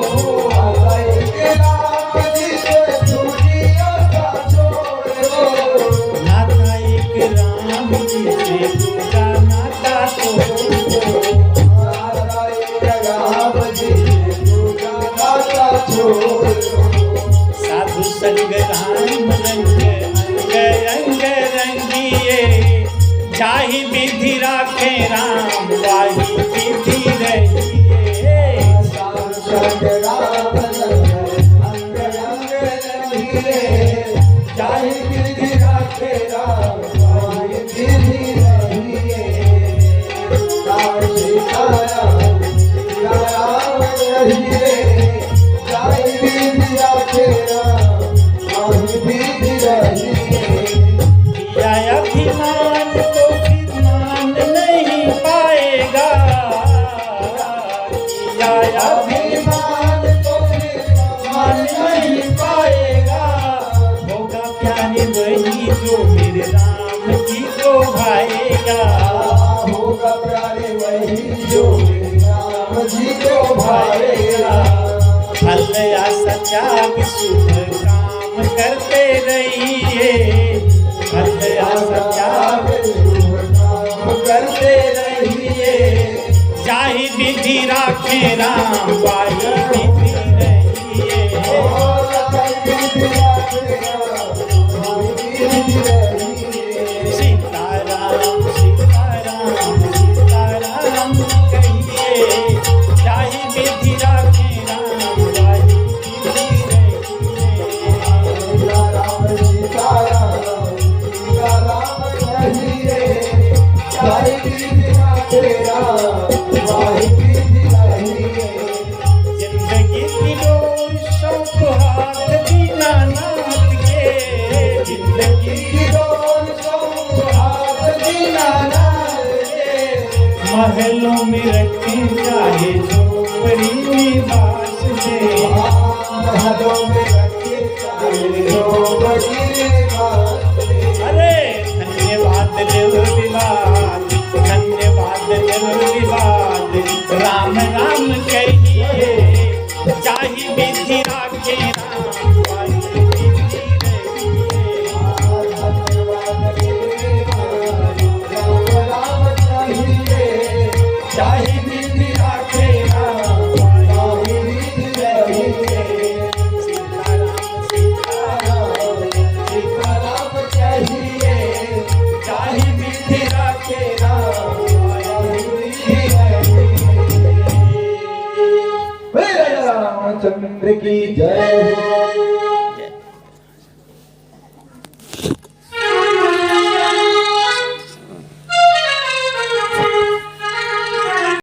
साधु संग राम रंग अंग अंग रंगिए, जाहि विधि राखे राम वाही विधि रहिए। संग राम रंग अंग अंग रंगिए, जाहि विधि राखे राम वाही विधि रहिए। राम सीताराम सीताराम रहिए, जाहि विधि राखे राम वाही विधि रहिए। किया अभिमान तो फिर मान नहीं पाएगा, किया अभिमान तो फिर मान नहीं पाएगा। होगा प्यारे वही जो मेरे राम जी को भाएगा। होगा प्यारे वही जो मेरे राम जी को भाएगा। फल आशा त्याग शुभ काम करते रहिए, फल आशा त्याग काम करते रहिए। जाहि विधि राखे राम वाही विधि रहिए। सीताराम सीताराम सीताराम कहिए, जाहि विधि राखे राम वाही विधि रहिए। राम सीताराम सीताराम कहिए, जाहि विधि राखे राम वाही विधि रहिए। जिंदगी की डोर शौक हाथ दीनानाथ के, जिंदगी की डोर सो हाथ दीनानाथ के। महलों में रखे चाहे झोपड़ी में बास दे। महलों में रखे चाहे झोपड़ी में बास दे। अरे धन्यवाद निर्विवाद, धन्यवाद निर्विवाद, राम राम कहिए, जाहि विधि राखे राम वाही विधि रहिए। राम राम कहिए, जाहि विधि राखे राम वाही विधि रहिए। सीताराम सीताराम सीताराम कहिए, जाहि विधि राखे राम वाही विधि रामचंद्र की जय।